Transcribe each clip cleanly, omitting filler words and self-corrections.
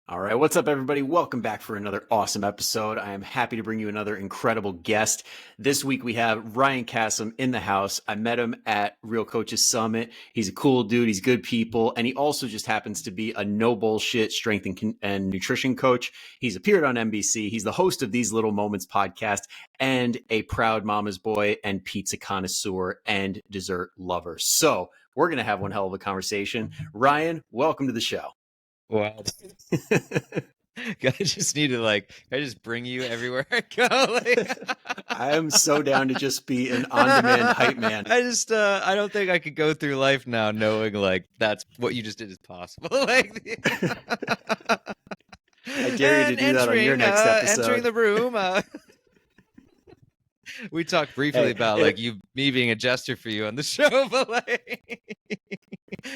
All right, what's up, everybody? Welcome back for another awesome episode. I am happy to bring you another incredible guest. This week we have Ryan Kassim in the house. I met him at Real Coaches Summit. He's a cool dude. He's good people. And he also just happens to be a no bullshit strength and nutrition coach. He's appeared on NBC. He's the host of These Little Moments podcast and a proud mama's boy and pizza connoisseur and dessert lover. So we're going to have one hell of a conversation. Ryan, welcome to the show. Wow. I just need to I just bring you everywhere I go. I am so down to just be an on-demand hype man. I don't think I could go through life now knowing that's what you just did is possible. I dare you to do that on your next episode. Entering the room. We talked briefly about me being a jester for you on the show, but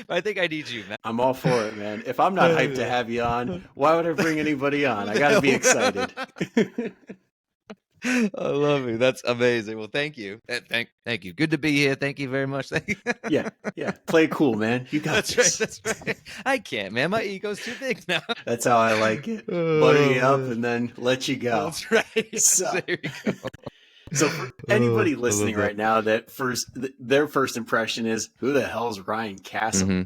I think I need you, man. I'm all for it, man. If I'm not hyped to have you on, why would I bring anybody on? I got to be excited. I love it. That's amazing. Well, thank you. Thank you. Good to be here. Thank you very much. Yeah. Play cool, man. You got this. That's right. I can't, man. My ego's too big now. That's how I like it. Butter you up and then let you go. That's right. So, there you go. So for anybody listening right now, their first impression is, who the hell is Ryan Kassim? Mm-hmm.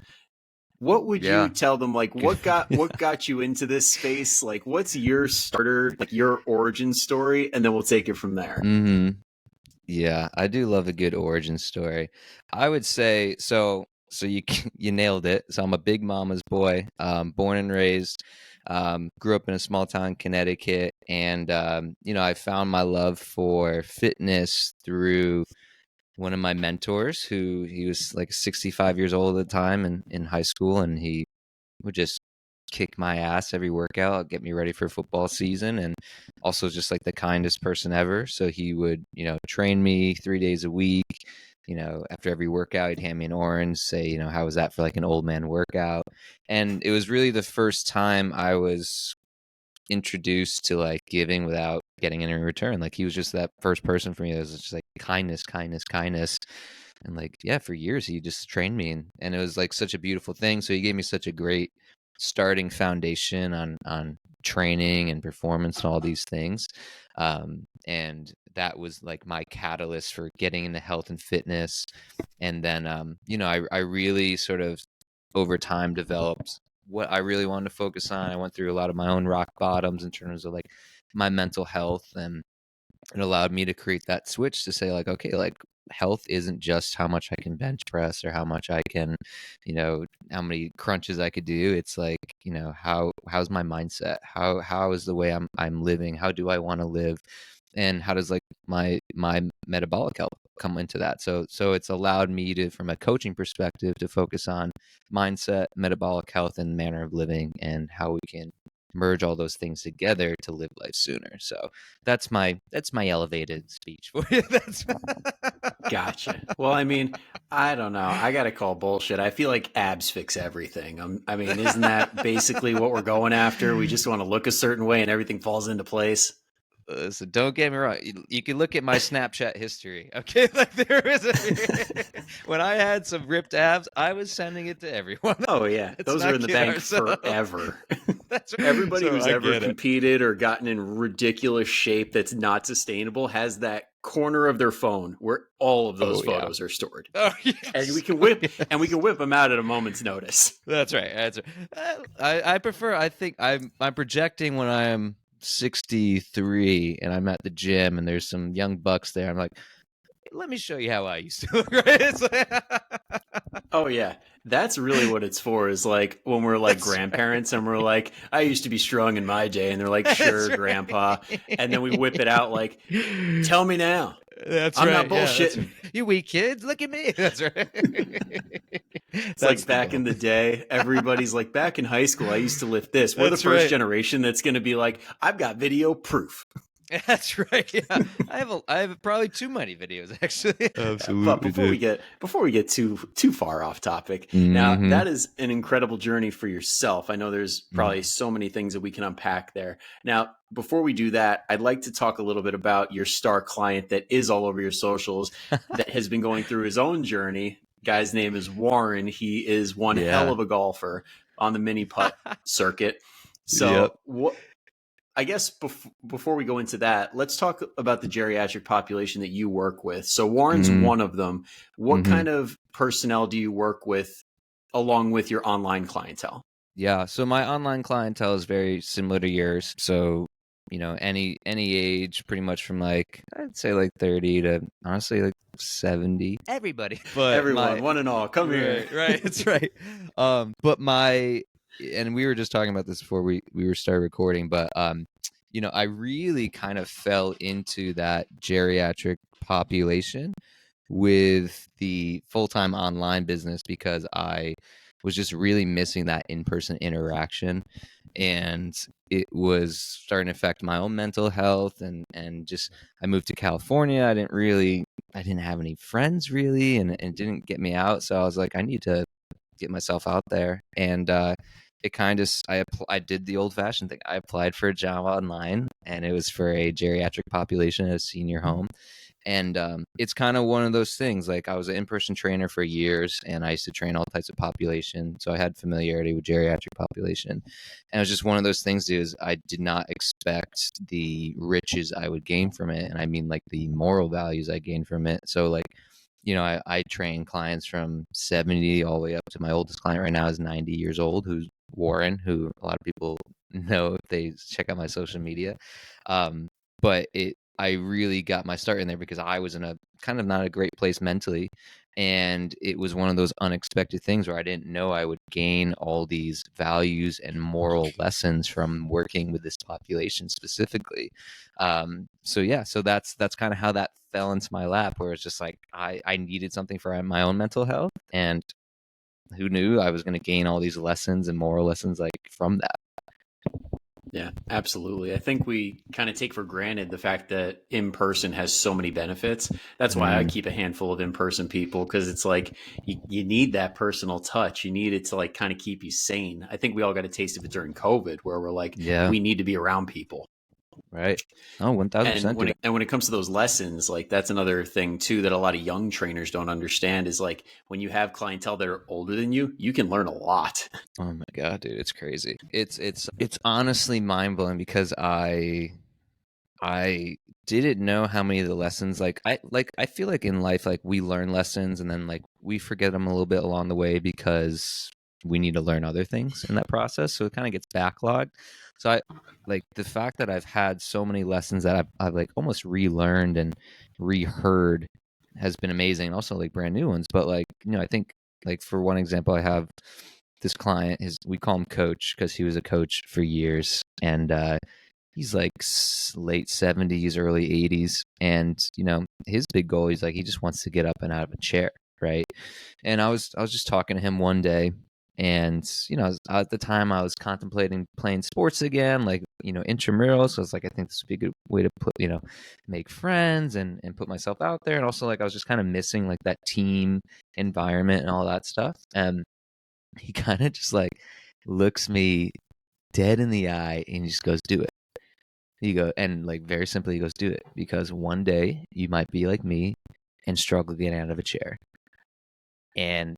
What would you tell them? What got you into this space? What's your starter, your origin story? And then we'll take it from there. Mm-hmm. Yeah, I do love a good origin story. I would say, so you nailed it. So I'm a big mama's boy, born and raised. Grew up in a small town, Connecticut, and I found my love for fitness through one of my mentors, he was 65 years old at the time in high school, and he would just kick my ass every workout, get me ready for football season, and also just the kindest person ever. So he would, train me 3 days a week. After every workout, he'd hand me an orange, say, how was that for an old man workout? And it was really the first time I was introduced to giving without getting any return. He was just that first person for me that was just kindness. And for years he just trained me, and it was such a beautiful thing. So he gave me such a great starting foundation on training and performance and all these things. And that was my catalyst for getting into health and fitness. And then, I really sort of over time developed what I really wanted to focus on. I went through a lot of my own rock bottoms in terms of my mental health, and it allowed me to create that switch to say okay, health isn't just how much I can bench press or how much I can, how many crunches I could do. It's how's my mindset? How is the way I'm living? How do I want to live? And how does my metabolic health come into that? So it's allowed me to, from a coaching perspective, to focus on mindset, metabolic health, and manner of living, and how we can merge all those things together to live life sooner. So that's my elevated speech for you. Gotcha. Well, I mean, I don't know. I got to call bullshit. I feel like abs fix everything. Isn't that basically what we're going after? We just want to look a certain way and everything falls into place. So don't get me wrong. You can look at my Snapchat history. Okay, there was when I had some ripped abs, I was sending it to everyone. Oh yeah, those are in the bank forever. That's right. Everybody who's ever competed or gotten in ridiculous shape that's not sustainable has that corner of their phone where all of those photos are stored. Oh yes. And we can whip them out at a moment's notice. That's right. I prefer. I think I'm projecting when I am 63 and I'm at the gym and there's some young bucks there. I'm like, let me show you how I used to look. Right? Oh yeah, that's really what it's for. Is when we're that's grandparents, right. And we're I used to be strong in my day, and they're sure, right. Grandpa, and then we whip it out tell me now. That's I'm right. not bullshitting. Yeah, right. You weak kids, look at me. That's right. It's back in the day, everybody's back in high school, I used to lift this. We're that's the first generation that's going to be I've got video proof. That's right. Yeah, I have probably too many videos actually. Absolutely. But before we get too far off topic, now that is an incredible journey for yourself. I know there's probably so many things that we can unpack there. Now, before we do that, I'd like to talk a little bit about your star client that is all over your socials that has been going through his own journey. Guy's name is Warren. He is one hell of a golfer on the mini putt circuit. Yep. So what? I guess before we go into that, let's talk about the geriatric population that you work with. So Warren's Mm, one of them. What hmm kind of personnel do you work with along with your online clientele? Yeah. So my online clientele is very similar to yours. So, any age, pretty much from like I'd say like 30 to honestly like 70. Everybody. But Everyone, my one and all, come here. right, it's right. But my and we were just talking about this before we were started recording, but I really kind of fell into that geriatric population with the full-time online business because I was just really missing that in-person interaction, and it was starting to affect my own mental health, and just I moved to California. I didn't have any friends really, and it didn't get me out. So I was like, I need to get myself out there. And it kind of I did the old fashioned thing. I applied for a job online, and it was for a geriatric population at a senior home. And it's kind of one of those things. Like I was an in-person trainer for years, and I used to train all types of population, so I had familiarity with geriatric population. And it was just one of those things. Is I did not expect the riches I would gain from it, and I mean like the moral values I gained from it. So like, I train clients from 70 all the way up to my oldest client right now is 90 years old, who's Warren, who a lot of people know if they check out my social media. But I really got my start in there because I was in a kind of not a great place mentally. And it was one of those unexpected things where I didn't know I would gain all these values and moral lessons from working with this population specifically. So that's kind of how that fell into my lap, where it's just like I needed something for my own mental health, and who knew I was going to gain all these lessons and moral lessons like from that. Yeah, absolutely. I think we kind of take for granted the fact that in person has so many benefits. That's why I Mm, keep a handful of in person people, because it's like you need that personal touch. You need it to like kind of keep you sane. I think we all got a taste of it during COVID, where we're like, yeah, we need to be around people. right. Oh, And 1000%, dude. when it comes to those lessons, like that's another thing too that a lot of young trainers don't understand is like when you have clientele that are older than you can learn a lot. Oh my god, dude, it's crazy. It's honestly mind-blowing because I didn't know how many of the lessons I feel like in life like we learn lessons and then like we forget them a little bit along the way because we need to learn other things in that process. So it kind of gets backlogged. So I like the fact that I've had so many lessons that I've like almost relearned and reheard has been amazing. And also like brand new ones. But like, I think like for one example, I have this client, we call him coach because he was a coach for years. And he's like late 70s, early 80s. And, his big goal, he's like, he just wants to get up and out of a chair. Right. And I was just talking to him one day. And, at the time I was contemplating playing sports again, like, intramural. So I was like, I think this would be a good way to put, make friends and put myself out there. And also like, I was just kind of missing like that team environment and all that stuff. And he kind of just like looks me dead in the eye and he just goes, do it. You go and like very simply, he goes, do it because one day you might be like me and struggle getting out of a chair. And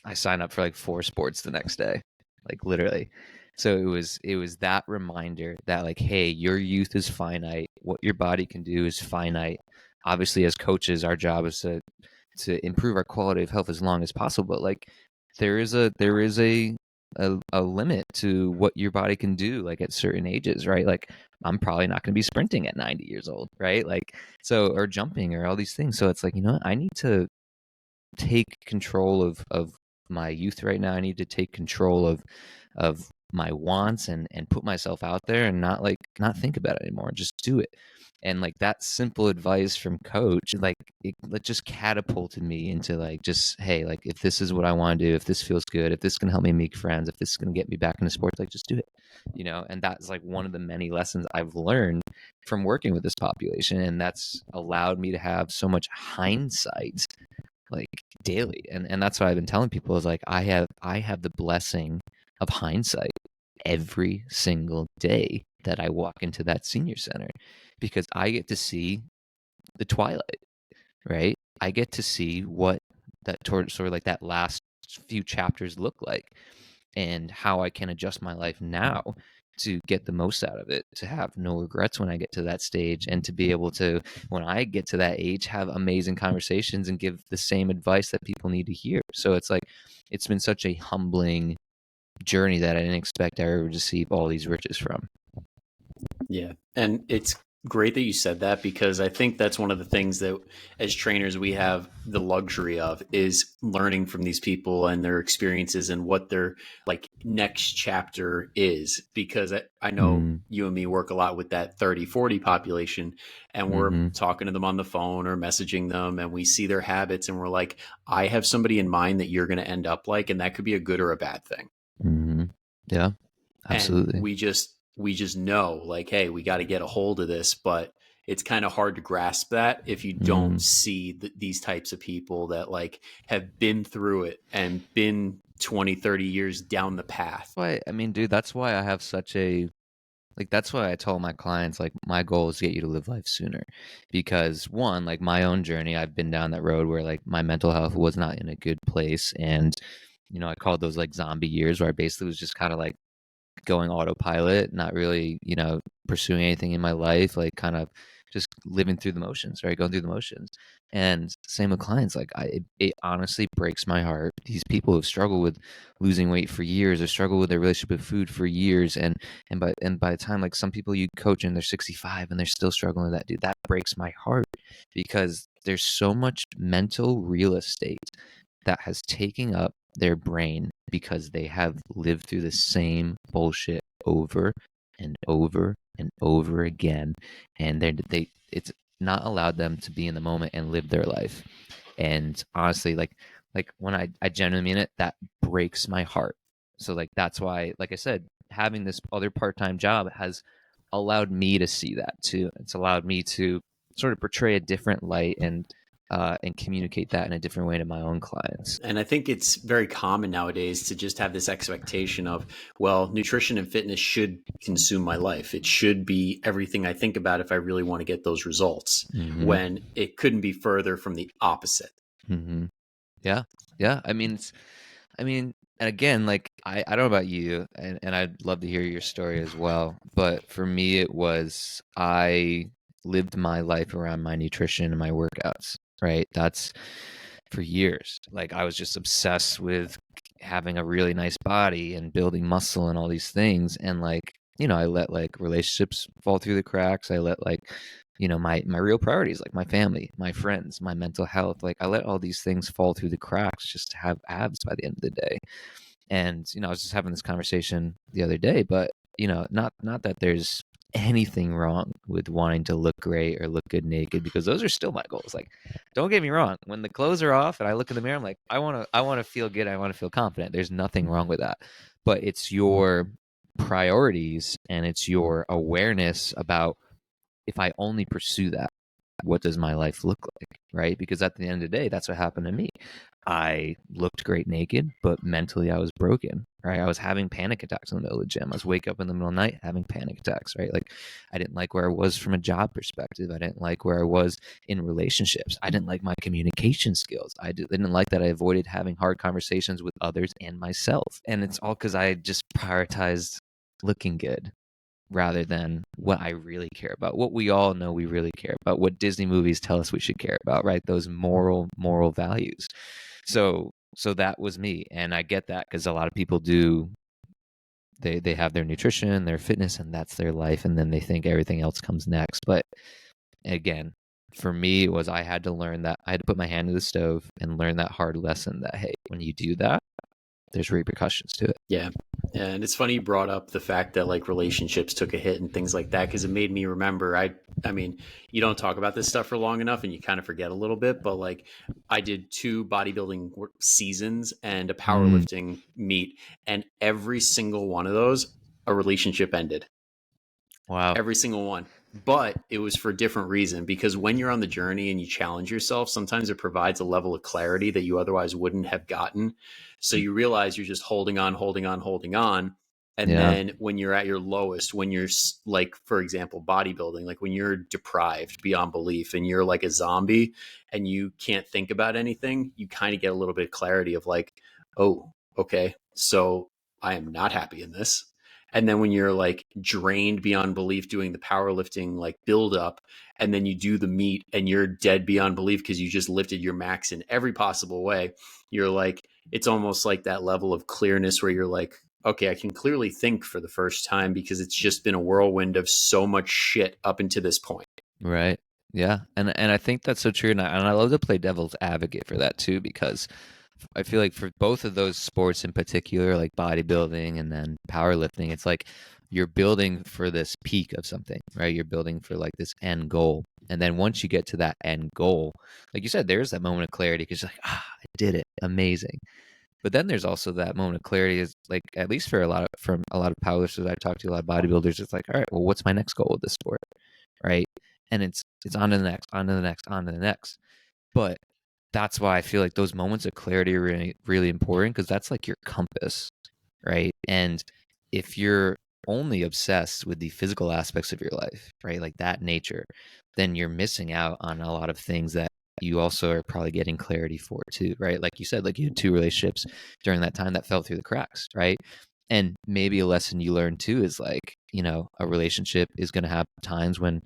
I signed up for like 4 sports the next day, like literally. So it was that reminder that like, hey, your youth is finite. What your body can do is finite. Obviously, as coaches, our job is to improve our quality of health as long as possible. But like, there is a limit to what your body can do like at certain ages, right? Like I'm probably not going to be sprinting at 90 years old, right? Like so, or jumping or all these things. So it's like, I need to take control of my youth right now. I need to take control of my wants and put myself out there and not think about it anymore. Just do it. And like that simple advice from coach, like it just catapulted me into like just, hey, like if this is what I want to do, if this feels good, if this can help me make friends, if this is going to get me back into sports, like just do it. And that's like one of the many lessons I've learned from working with this population, and that's allowed me to have so much hindsight like daily. And that's what I've been telling people is like I have the blessing of hindsight every single day that I walk into that senior center because I get to see the twilight, right? I get to see what that sort of like that last few chapters look like and how I can adjust my life now to get the most out of it, to have no regrets when I get to that stage, and to be able to, when I get to that age, have amazing conversations and give the same advice that people need to hear. So it's like, it's been such a humbling journey that I didn't expect I would receive all these riches from. Yeah. And it's great that you said that, because I think that's one of the things that as trainers we have the luxury of, is learning from these people and their experiences and what their like next chapter is. Because I know Mm, you and me work a lot with that 30-40 population, and we're mm-hmm, talking to them on the phone or messaging them, and we see their habits, and we're like, I have somebody in mind that you're going to end up like, and that could be a good or a bad thing. mm-hmm. Yeah, And absolutely. we just know, like, hey, we got to get a hold of this. But it's kind of hard to grasp that if you don't Mm. see these types of people that like have been through it and been 20-30 years down the path. Why, I mean, dude, that's why I have such a, like, that's why I tell my clients, like, my goal is to get you to live life sooner. Because one, like, my own journey, I've been down that road where like my mental health was not in a good place. And, I called those like zombie years, where I basically was just kind of like going autopilot, not really, pursuing anything in my life, like kind of just living through the motions, right? Going through the motions. And same with clients. Like, it honestly breaks my heart. These people who've struggled with losing weight for years, or struggled with their relationship with food for years, and by the time, like, some people you coach and they're 65 and they're still struggling with that, dude, that breaks my heart, because there's so much mental real estate that has taken up their brain, because they have lived through the same bullshit over and over and over again, and it's not allowed them to be in the moment and live their life. And honestly, like when I genuinely mean it, that breaks my heart. So like, that's why, like I said, having this other part-time job has allowed me to see that too. It's allowed me to sort of portray a different light, and communicate that in a different way to my own clients. And I think it's very common nowadays to just have this expectation of, well, nutrition and fitness should consume my life. It should be everything I think about if I really want to get those results, Mm-hmm. when it couldn't be further from the opposite. Mm-hmm. Yeah. Yeah. And again, like, I don't know about you, and I'd love to hear your story as well. But for me, it was, I lived my life around my nutrition and my workouts, right? That's for years. Like, I was just obsessed with having a really nice body and building muscle and all these things. And like, I let like relationships fall through the cracks. I let like, my real priorities, like my family, my friends, my mental health, like I let all these things fall through the cracks just to have abs by the end of the day. And I was just having this conversation the other day, but not that there's anything wrong with wanting to look great or look good naked, because those are still my goals. Like, don't get me wrong, when the clothes are off and I look in the mirror, I'm like, I want to feel good, I want to feel confident. There's nothing wrong with that. But it's your priorities, and it's your awareness about, if I only pursue that, what does my life look like? Right? Because at the end of the day, that's what happened to me. I looked great naked, but mentally I was broken, right? I was having panic attacks in the middle of the gym. I was wake up in the middle of the night having panic attacks, right? Like, I didn't like where I was from a job perspective. I didn't like where I was in relationships. I didn't like my communication skills. I didn't like that I avoided having hard conversations with others and myself. And it's all because I just prioritized looking good rather than what I really care about, what we all know we really care about, what Disney movies tell us we should care about, right? Those moral values. So that was me, and I get that, because a lot of people do, they have their nutrition, their fitness, and that's their life, and then they think everything else comes next. But again, for me, it was, I had to learn that, I had to put my hand to the stove and learn that hard lesson that, hey, when you do that, there's repercussions to it. Yeah. And it's funny you brought up the fact that like relationships took a hit and things like that, because it made me remember. I mean, you don't talk about this stuff for long enough and you kind of forget a little bit, but like I did 2 bodybuilding seasons and a Mm, powerlifting meet, and every single one of those, a relationship ended. wow. Every single one. But it was for a different reason, because when you're on the journey and you challenge yourself, sometimes it provides a level of clarity that you otherwise wouldn't have gotten. So you realize you're just holding on, holding on, holding on. And Yeah. then when you're at your lowest, when you're like, for example, bodybuilding, like when you're deprived beyond belief and you're like a zombie and you can't think about anything, you kind of get a little bit of clarity of like, oh, okay, so I am not happy in this. And then when you're like drained beyond belief doing the powerlifting like build up, and then you do the meet and you're dead beyond belief because you just lifted your max in every possible way, you're like, it's almost like that level of clearness where you're like, okay, I can clearly think for the first time because it's just been a whirlwind of so much shit up until this point. Right. Yeah. And I think that's so true. And I love to play devil's advocate for that too, because I feel like for both of those sports in particular, like bodybuilding and then powerlifting, it's like you're building for this peak of something, right? You're building for like this end goal. And then once you get to that end goal, like you said, there's that moment of clarity because you're like, I did it. Amazing. But then there's also that moment of clarity is like, at least for from a lot of powerlifters I talk to, a lot of bodybuilders, it's like, all right, well, what's my next goal with this sport? Right. And it's on to the next, on to the next, on to the next. But that's why I feel like those moments of clarity are really, really important because that's like your compass, right? And if you're only obsessed with the physical aspects of your life, right, like that nature, then you're missing out on a lot of things that you also are probably getting clarity for too, right? Like you said, like you had two relationships during that time that fell through the cracks, right? And maybe a lesson you learn too is like, a relationship is going to have times when,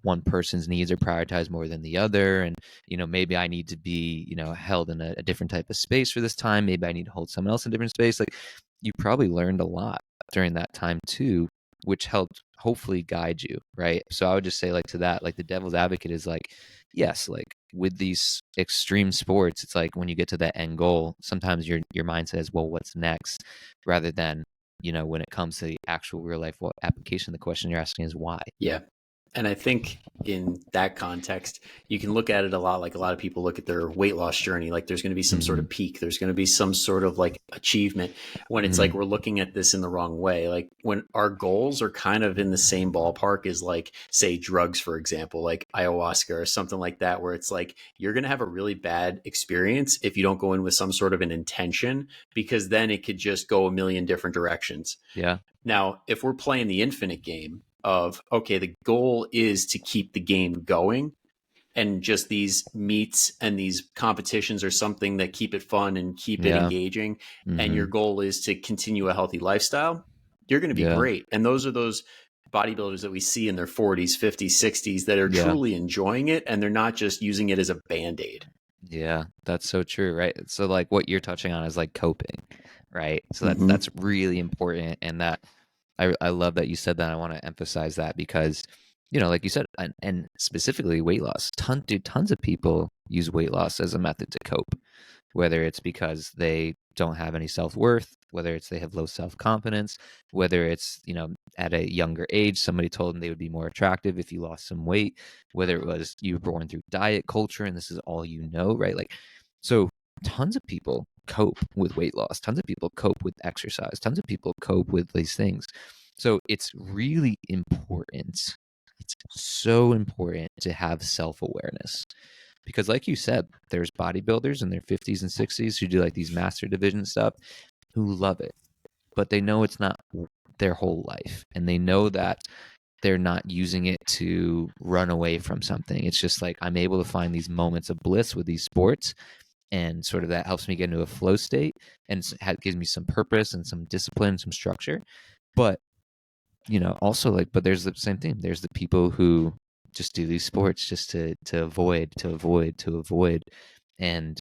one person's needs are prioritized more than the other. And, maybe I need to be, held in a different type of space for this time. Maybe I need to hold someone else in a different space. Like you probably learned a lot during that time too, which helped hopefully guide you, right? So I would just say like to that, like the devil's advocate is like, yes, like with these extreme sports, it's like when you get to that end goal, sometimes your mind says, well, what's next? Rather than, when it comes to the actual real life what application, the question you're asking is why. Yeah. And I think in that context, you can look at it a lot like a lot of people look at their weight loss journey. Like there's going to be some sort Mm-hmm. of peak, there's going to be some sort of like achievement when it's like Mm-hmm. we're looking at this in the wrong way. Like when our goals are kind of in the same ballpark as, like, say, drugs, for example, like ayahuasca or something like that, where it's like you're going to have a really bad experience if you don't go in with some sort of an intention, because then it could just go a million different directions. Yeah. Now, if we're playing the infinite game of, okay, the goal is to keep the game going, and just these meets and these competitions are something that keep it fun and keep it Yeah. engaging, and Mm-hmm. your goal is to continue a healthy lifestyle, you're going to be Yeah. great. And those are those bodybuilders that we see in their 40s, 50s, 60s that are Yeah. truly enjoying it, and they're not just using it as a band-aid. Yeah, that's so true, right? So like what you're touching on is like coping, right? So that's Mm-hmm. that's really important, and that I love that you said that. I want to emphasize that because like you said, and specifically weight loss. Tons of people use weight loss as a method to cope, whether it's because they don't have any self-worth, whether it's they have low self-confidence, whether it's, at a younger age, somebody told them they would be more attractive if you lost some weight, whether it was you were born through diet culture and this is all you know, right? Like, so tons of people cope with weight loss, tons of people cope with exercise, tons of people cope with these things. So it's really important. It's so important to have self-awareness because like you said, there's bodybuilders in their 50s and 60s who do like these master division stuff who love it, but they know it's not their whole life, and they know that they're not using it to run away from something. It's just like I'm able to find these moments of bliss with these sports, and sort of that helps me get into a flow state and gives me some purpose and some discipline, some structure. But also like, but there's the same thing. There's the people who just do these sports just to avoid. And,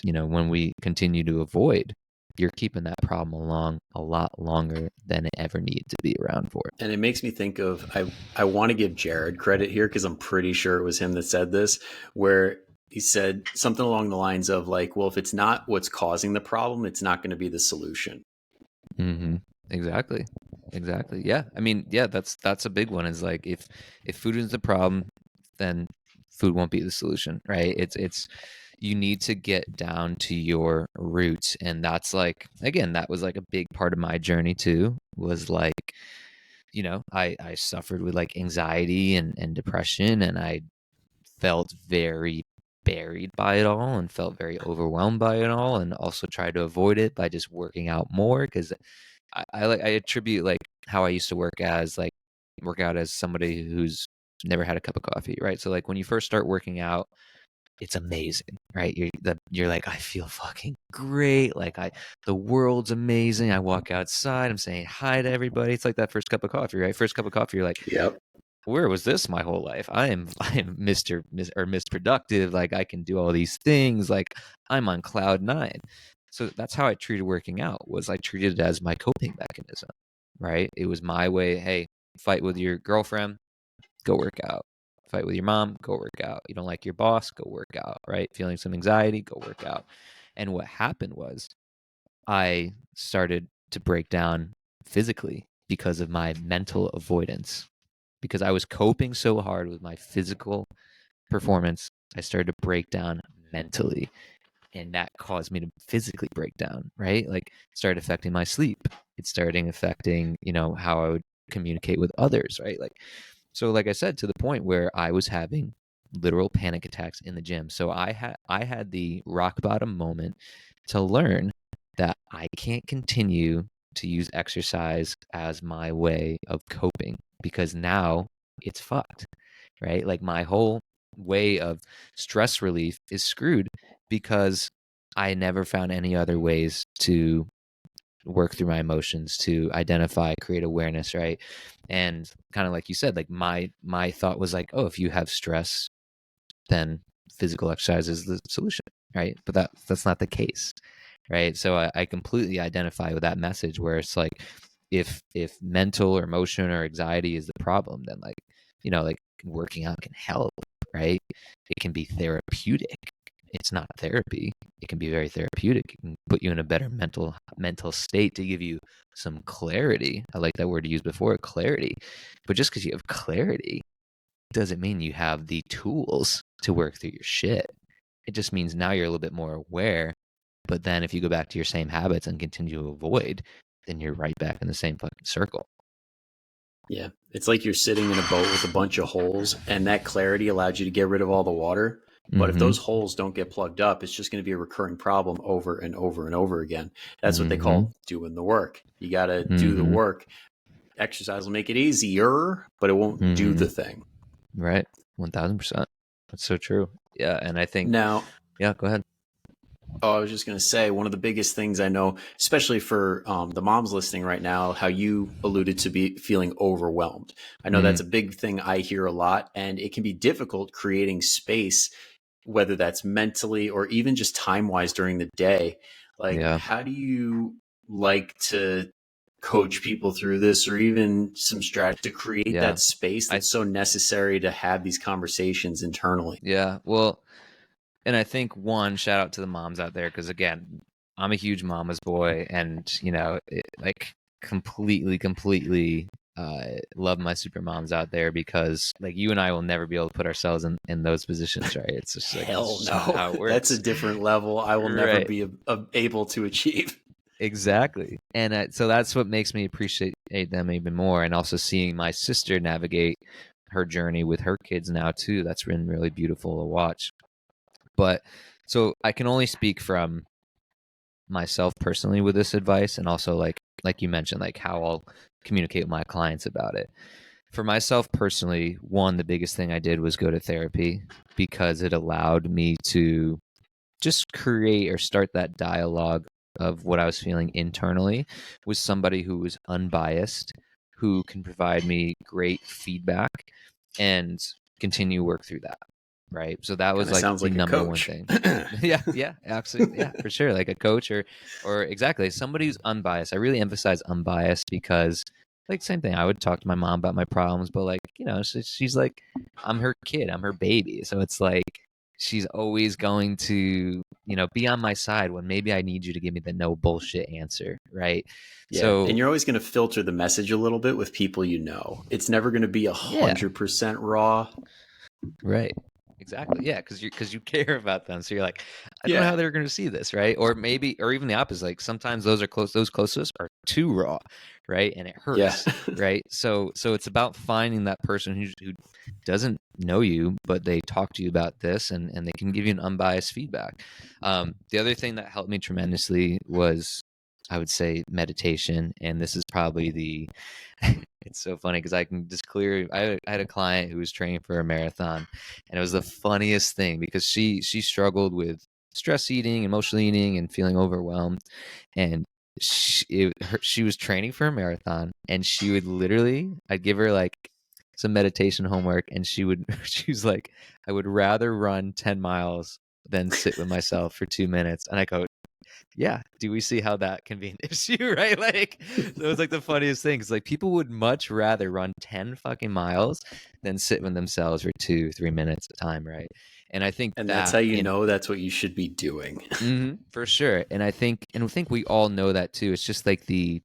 when we continue to avoid, you're keeping that problem along a lot longer than it ever needed to be around for. And it makes me think of, I want to give Jared credit here because I'm pretty sure it was him that said this, where he said something along the lines of like, well, if it's not what's causing the problem, it's not going to be the solution. Mm-hmm. Exactly. Exactly. Yeah. I mean, yeah, that's a big one. Is like if food is the problem, then food won't be the solution, right? It's you need to get down to your roots, and that's like again, that was like a big part of my journey too. Was like, I suffered with like anxiety and depression, and I felt very buried by it all and felt very overwhelmed by it all, and also tried to avoid it by just working out more because I attribute like how I used to work out as somebody who's never had a cup of coffee, right? So like when you first start working out, it's amazing, right? You're like, I feel fucking great. Like the world's amazing. I walk outside, I'm saying hi to everybody. It's like that first cup of coffee, right? First cup of coffee, you're like, Yep. where was this my whole life? I am Mr. Productive. Like I can do all these things. Like I'm on cloud nine. So that's how I treated working out. Was I treated it as my coping mechanism, right? It was my way. Hey, fight with your girlfriend, go work out. Fight with your mom, go work out. You don't like your boss, go work out, right? Feeling some anxiety, go work out. And what happened was I started to break down physically because of my mental avoidance. Because I was coping so hard with my physical performance, I started to break down mentally. And that caused me to physically break down, right? Like it started affecting my sleep. It started affecting, how I would communicate with others, right? Like I said, to the point where I was having literal panic attacks in the gym. So I had the rock bottom moment to learn that I can't continue to use exercise as my way of coping because now it's fucked, right? Like my whole way of stress relief is screwed because I never found any other ways to work through my emotions, to identify, create awareness, right? And kind of like you said, like my thought was like, oh, if you have stress, then physical exercise is the solution, right? But that's not the case, right? So I completely identify with that message where it's like if mental or emotion or anxiety is the problem, then like working out can help, right? It can be therapeutic. It's not therapy. It can be very therapeutic. It can put you in a better mental state to give you some clarity. I like that word you used before, clarity. But just because you have clarity doesn't mean you have the tools to work through your shit. It just means now you're a little bit more aware. But then if you go back to your same habits and continue to avoid, then you're right back in the same fucking circle. Yeah. It's like you're sitting in a boat with a bunch of holes, and that clarity allowed you to get rid of all the water. But if Mm-hmm. those holes don't get plugged up, it's just going to be a recurring problem over and over and over again. That's what they Mm-hmm. call doing the work. You got to do the Mm-hmm. work. Exercise will make it easier, but it won't do Mm-hmm. the thing. Right. 1000%. That's so true. Yeah. And I think, Now, yeah, go ahead. I was just going to say one of the biggest things I know, especially for the moms listening right now, how you alluded to be feeling overwhelmed. I know Mm, that's a big thing I hear a lot, and it can be difficult creating space, whether that's mentally or even just time wise during the day. Like, yeah. how do you like to coach people through this, or even some strategy to create Yeah. that space I, that's so necessary to have these conversations internally? yeah. Well, and I think one shout out to the moms out there because again, I'm a huge mama's boy, and like completely love my super moms out there because like you and I will never be able to put ourselves in those positions, right? It's just like that's Hell just not no. how it That's a works, different level I will never right? be able to achieve. Exactly, and so that's what makes me appreciate them even more, and also seeing my sister navigate her journey with her kids now too. That's been really beautiful to watch. But so I can only speak from myself personally with this advice, and also like you mentioned, like how I'll communicate with my clients about it. For myself personally, one, the biggest thing I did was go to therapy because it allowed me to just create or start that dialogue of what I was feeling internally with somebody who was unbiased, who can provide me great feedback and continue work through that. Right. So that Kind was of like sounds the like a number one coach. thing. Yeah, absolutely. Yeah, for sure. Like a coach or exactly somebody who's unbiased. I really emphasize unbiased because like same thing. I would talk to my mom about my problems, but like, she's like, I'm her kid, I'm her baby. So it's like she's always going to, be on my side when maybe I need you to give me the no bullshit answer, right? Yeah. So And you're always going to filter the message a little bit with people you know. It's never going to be yeah, 100% raw. right. Exactly. Yeah, because you care about them. So you're like, I don't know Yeah. how they're going to see this, right? Or maybe, or even the opposite. Like sometimes those closest are too raw, right? And it Yeah. hurts, right? So it's about finding that person who doesn't know you, but they talk to you about this, and they can give you an unbiased feedback. The other thing that helped me tremendously was I would say meditation. And this is probably the, it's so funny because I can just I had a client who was training for a marathon, and it was the funniest thing because she struggled with stress eating, emotional eating, and feeling overwhelmed. And she was training for a marathon, and she would literally, I'd give her like some meditation homework, and she was like, I would rather run 10 miles than sit with myself for 2 minutes. And I go, yeah, do we see how that can be an issue, right? Like, so it's like the funniest thing. It's like people would much rather run 10 fucking miles than sit with themselves for 2-3 minutes at a time, right? And I think And that's that how you in know that's what you should be doing. for sure. And I think we all know that too. It's just like the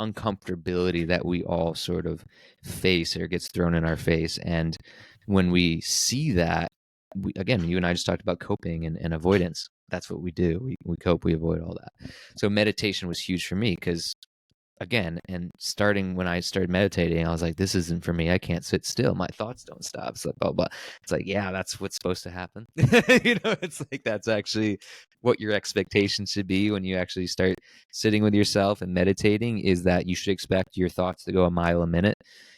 uncomfortability that we all sort of face or gets thrown in our face. And when we see that, again, you and I just talked about coping and avoidance. That's what we do. We cope, we avoid all that. So meditation was huge for me because, again, and starting when I started meditating, I was like, this isn't for me. I can't sit still. My thoughts don't stop. It's like, blah, blah. It's like, yeah, that's what's supposed to happen. It's like that's actually what your expectations should be when you actually start sitting with yourself and meditating, is that you should expect your thoughts to go a mile a minute.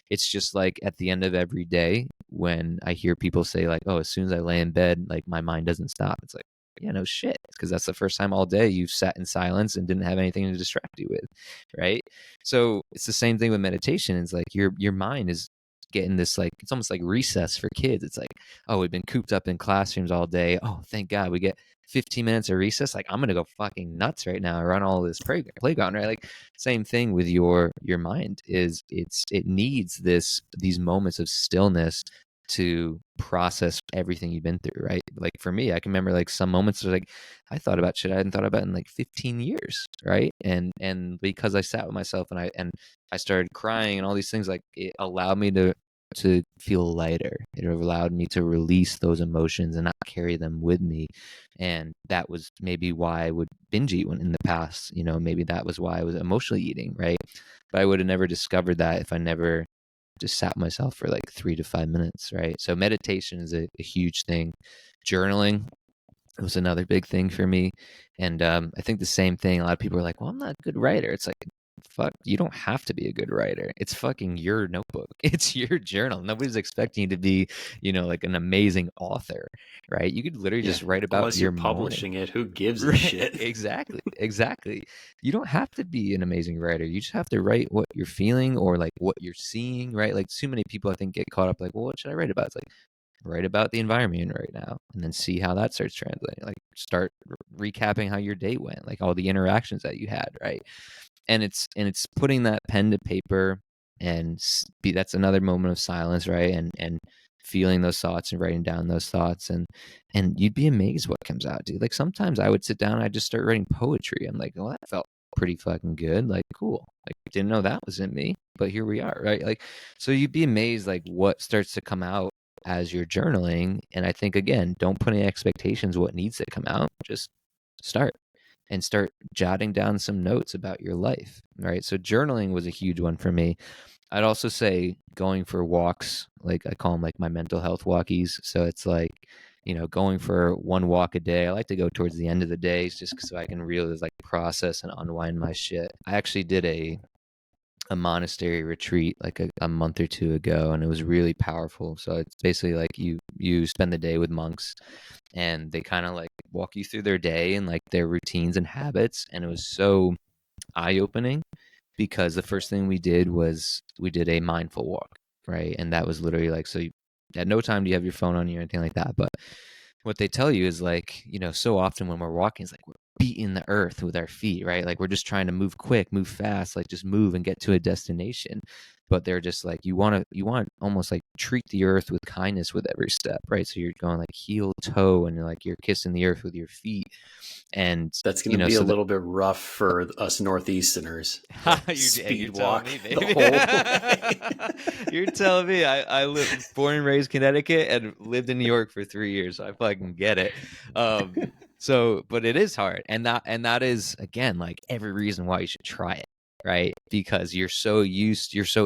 It's just like at the end of every day when I hear people say like, oh, as soon as I lay in bed, like my mind doesn't stop. It's like, yeah, no shit. Because that's the first time all day you've sat in silence and didn't have anything to distract you with, right? So it's the same thing with meditation. It's like your mind is getting this, like, it's almost like recess for kids. It's like, oh, we've been cooped up in classrooms all day. Oh, thank God we get 15 minutes of recess. Like, I'm gonna go fucking nuts right now and run all this playground, right? Like, same thing with your mind. Is it needs these moments of stillness to process everything you've been through, right? Like for me, I can remember like some moments where like I thought about shit I hadn't thought about in like 15 years, right? And because I sat with myself and I started crying and all these things, like it allowed me to feel lighter. It allowed me to release those emotions and not carry them with me. And that was maybe why I would binge eat when in the past, maybe that was why I was emotionally eating, right? But I would have never discovered that if I never just sat myself for like 3 to 5 minutes, right? So meditation is a huge thing. Journaling was another big thing for me. And I think the same thing. A lot of people are like, well, I'm not a good writer. It's like, fuck, you don't have to be a good writer. It's fucking your notebook. It's your journal. Nobody's expecting you to be, like an amazing author, right? You could literally Yeah, just write about unless you're your morning. publishing it, who gives a Right, shit? exactly. You don't have to be an amazing writer. You just have to write what you're feeling or like what you're seeing, right? Like too many people I think get caught up like, well, what should I write about? It's like, write about the environment you're in right now and then see how that starts translating. Like start recapping how your day went, like all the interactions that you had, right? And it's putting that pen to paper and that's another moment of silence, right? And feeling those thoughts and writing down those thoughts, and you'd be amazed what comes out, dude. Like sometimes I would sit down and I'd just start writing poetry. I'm like, well, that felt pretty fucking good. Like, cool. Like, didn't know that was in me, but here we are, right? Like, so you'd be amazed, like, what starts to come out as you're journaling. And I think, again, don't put any expectations what needs to come out. Just start and start jotting down some notes about your life, right? So journaling was a huge one for me. I'd also say going for walks, like I call them like my mental health walkies. So it's like, going for one walk a day. I like to go towards the end of the day just so I can really like process and unwind my shit. I actually did a monastery retreat like a month or two ago, and it was really powerful. So it's basically like you spend the day with monks, and they kind of like walk you through their day and like their routines and habits. And it was so eye-opening because the first thing we did was we did a mindful walk, right? And that was literally like, so at no time do you have your phone on you or anything like that. But what they tell you is like, so often when we're walking, it's like we're beating the earth with our feet, right? Like we're just trying to move quick, move fast, like just move and get to a destination. But they're just like, you want to almost like treat the earth with kindness with every step, right? So you're going like heel toe and you're kissing the earth with your feet. And, That's going to be a so little bit rough for us Northeasterners. The you're speed telling walk me, the baby. whole way. You're telling me. I lived, born and raised Connecticut, and lived in New York for 3 years, so I fucking get it. So, but it is hard, and that is again like every reason why you should try it, right? Because you're so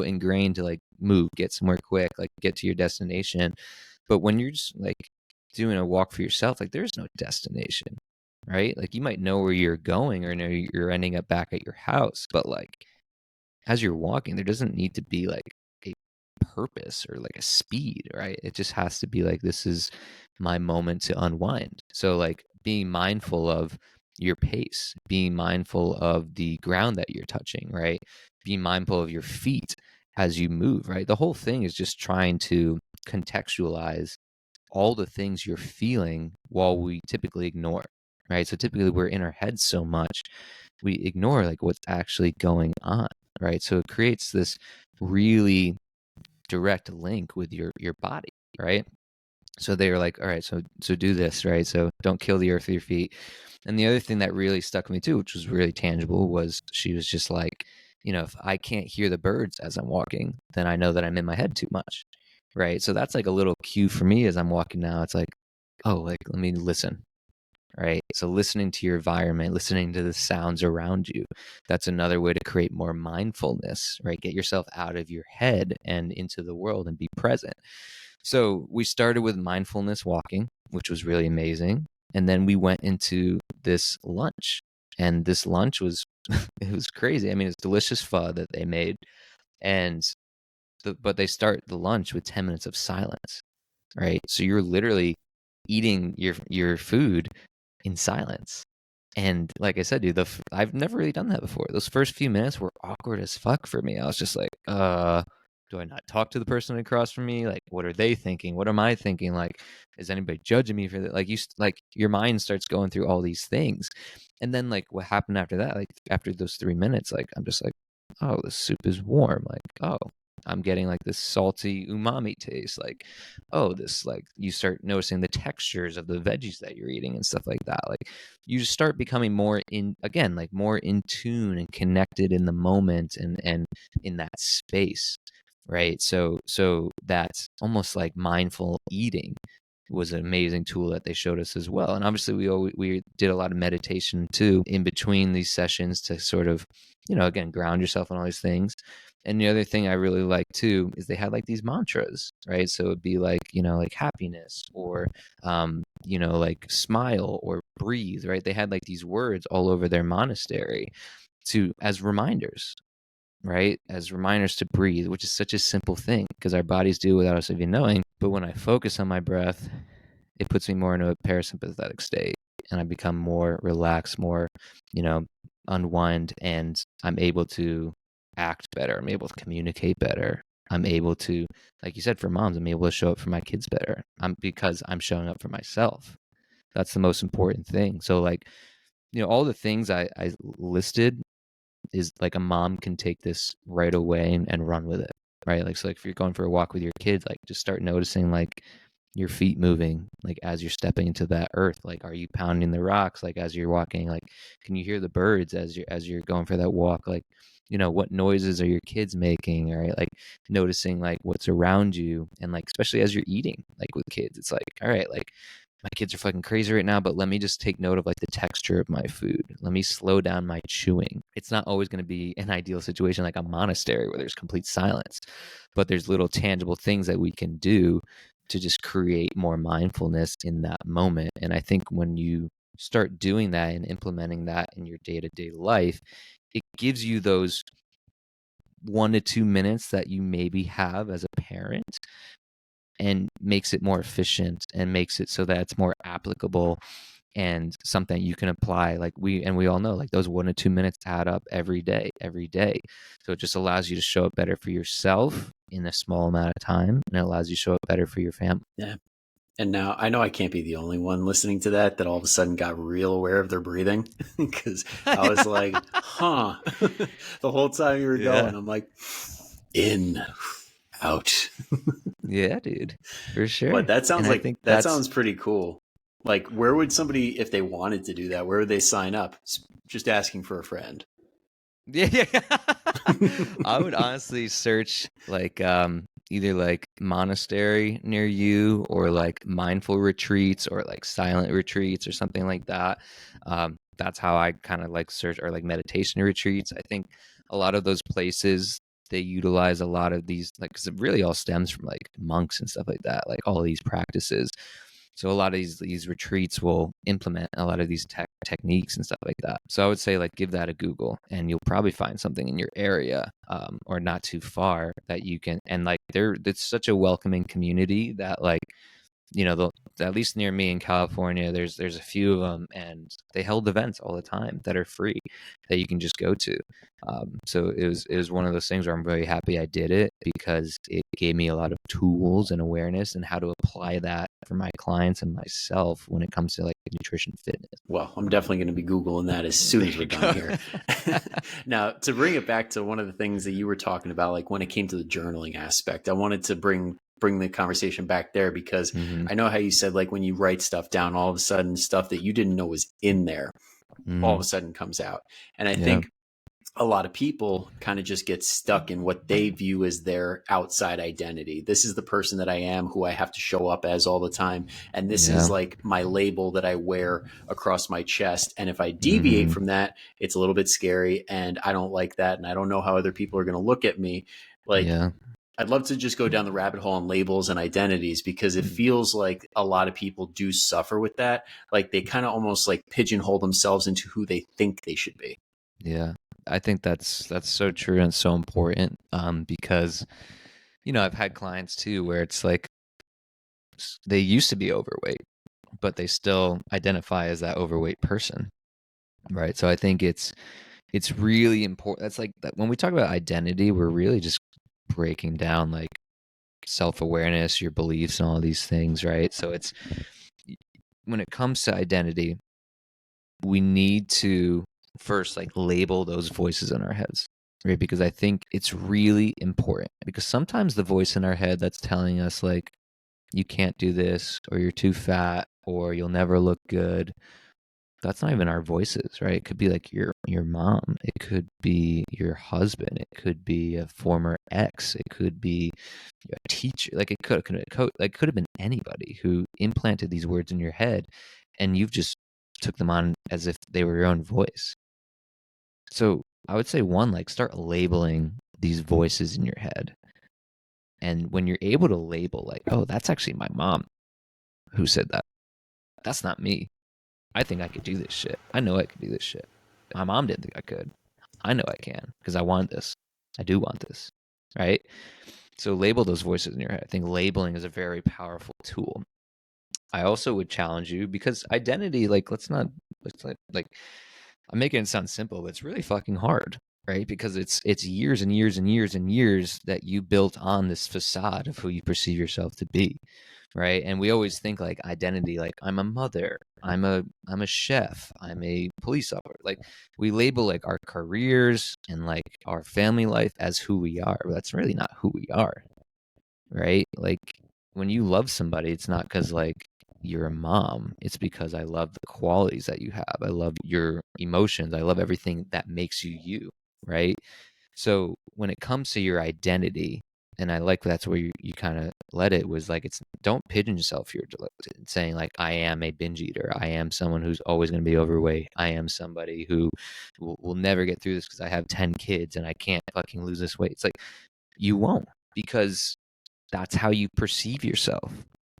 ingrained to like move, get somewhere quick, like get to your destination. But when you're just like doing a walk for yourself, like there's no destination. right? Like you might know where you're going or know you're ending up back at your house, but like as you're walking, there doesn't need to be like a purpose or like a speed, right? It just has to be like, this is my moment to unwind. So, like, being mindful of your pace, being mindful of the ground that you're touching, right? Being mindful of your feet as you move, right? The whole thing is just trying to contextualize all the things you're feeling while we typically ignore, right? So typically we're in our heads so much, we ignore like what's actually going on, right? So it creates this really direct link with your body, right? So they were like, all right, so do this, right? So don't kill the earth with your feet. And the other thing that really stuck with me too, which was really tangible, was she was just like, if I can't hear the birds as I'm walking, then I know that I'm in my head too much, right? So that's like a little cue for me as I'm walking now. It's like, oh, like let me listen, right? So listening to your environment, listening to the sounds around you, that's another way to create more mindfulness, right? Get yourself out of your head and into the world and be present. So we started with mindfulness walking, which was really amazing. And then we went into this lunch. And this lunch was it was crazy. I mean, it's delicious pho that they made. And but they start the lunch with 10 minutes of silence, right? So you're literally eating your food in silence. And like I said, dude, I've never really done that before. Those first few minutes were awkward as fuck for me. I was just like, do I not talk to the person across from me? Like, what are they thinking? What am I thinking? Like, is anybody judging me for that? Like, like your mind starts going through all these things, and then like what happened after that? Like after those 3 minutes, like I'm just like, oh, the soup is warm. Like, oh, I'm getting like this salty umami taste. Like, oh, this, like, you start noticing the textures of the veggies that you're eating and stuff like that. Like, you just start becoming more in, again, like more in tune and connected in the moment and in that space, right? So that's almost like mindful eating was an amazing tool that they showed us as well. And obviously we did a lot of meditation too in between these sessions to sort of, again, ground yourself on all these things. And the other thing I really like too is they had like these mantras, right? So it'd be like, like happiness or like smile or breathe, right? They had like these words all over their monastery to as reminders, right? As reminders to breathe, which is such a simple thing because our bodies do without us even knowing. But when I focus on my breath, it puts me more into a parasympathetic state and I become more relaxed, more, you know, unwind, and I'm able to act better. I'm able to communicate better. I'm able to, like you said, for moms, I'm able to show up for my kids better. Because I'm showing up for myself. That's the most important thing. So like, all the things I listed is like a mom can take this right away and run with it, right? Like, so like if you're going for a walk with your kids, like just start noticing like your feet moving, like as you're stepping into that earth. Like, are you pounding the rocks? Like as you're walking, like, can you hear the birds as you're going for that walk? Like, what noises are your kids making, right? Like noticing like what's around you. And like, especially as you're eating, like with kids, it's like, all right, like my kids are fucking crazy right now, but let me just take note of like the texture of my food. Let me slow down my chewing. It's not always going to be an ideal situation like a monastery where there's complete silence, but there's little tangible things that we can do to just create more mindfulness in that moment. And I think when you start doing that and implementing that in your day-to-day life, it gives you those 1 to 2 minutes that you maybe have as a parent and makes it more efficient and makes it so that it's more applicable and something you can apply. Like we all know, like those 1 to 2 minutes add up every day. So it just allows you to show up better for yourself in a small amount of time, and it allows you to show up better for your family. Yeah. And now I know I can't be the only one listening to that all of a sudden got real aware of their breathing because I was like, huh, the whole time you were Yeah. going, I'm like, in, out. Yeah, dude, for But sure. that sounds And I like, think that that's sounds pretty cool. Like, where would somebody, if they wanted to do that, where would they sign up? Just asking for a friend. yeah, yeah. I would honestly search like either like monastery near you or like mindful retreats or like silent retreats or something like that. That's how I kind of like search, or like meditation retreats. I think a lot of those places, they utilize a lot of these, like, because it really all stems from like monks and stuff like that, like all these practices. So a lot of these retreats will implement a lot of these techniques and stuff like that. So I would say, like, give that a Google, and you'll probably find something in your area, or not too far, that you can. And like, it's such a welcoming community that, like, at least near me in California, there's a few of them, and they held events all the time that are free that you can just go to. So it was one of those things where I'm very happy I did it, because it gave me a lot of tools and awareness and how to apply that for my clients and myself when it comes to like nutrition fitness. Well, I'm definitely going to be Googling that as soon as we're done here. Now, to bring it back to one of the things that you were talking about, like when it came to the journaling aspect, I wanted to bring the conversation back there, because I know how you said, like, when you write stuff down, all of a sudden stuff that you didn't know was in there all of a sudden comes out. And I think a lot of people kind of just get stuck in what they view as their outside identity. This is the person that I am, who I have to show up as all the time. And this is like my label that I wear across my chest. And if I deviate from that, it's a little bit scary, and I don't like that. And I don't know how other people are going to look at me. Like, I'd love to just go down the rabbit hole on labels and identities, because it feels like a lot of people do suffer with that. Like, they kind of almost like pigeonhole themselves into who they think they should be. Yeah. I think that's so true and so important, because, I've had clients too where it's like they used to be overweight, but they still identify as that overweight person, right? So I think it's really important. That's like that when we talk about identity, we're really just breaking down like self-awareness, your beliefs, and all these things, right? So it's, when it comes to identity, we need to first like label those voices in our heads, right? Because I think it's really important, because sometimes the voice in our head that's telling us like, you can't do this, or you're too fat, or you'll never look good, that's not even our voices, right? It could be like your mom, it could be your husband, it could be a former ex, it could be a teacher, like it could have been anybody who implanted these words in your head, and you've just took them on as if they were your own voice. So I would say, one, like, start labeling these voices in your head. And when you're able to label, like, oh, that's actually my mom who said that. That's not me. I think I could do this shit. I know I could do this shit. My mom didn't think I could. I know I can, because I want this. I do want this, right? So label those voices in your head. I think labeling is a very powerful tool. I also would challenge you, because identity, like, let's not like, I'm making it sound simple, but it's really fucking hard, right? Because it's years and years and years and years that you built on this facade of who you perceive yourself to be, right? And we always think like identity, like, I'm a mother, I'm a chef, I'm a police officer. Like, we label like our careers and like our family life as who we are, but that's really not who we are, right? Like, when you love somebody, it's not because like you're a mom, it's because I love the qualities that you have, I love your emotions, I love everything that makes you you, right? So when it comes to your identity, and I like that's where you kind of led it, was like, it's, don't pigeon yourself here saying like, I am a binge eater, I am someone who's always going to be overweight, I am somebody who will never get through this because I have 10 kids and I can't fucking lose this weight. It's like, you won't, because that's how you perceive yourself,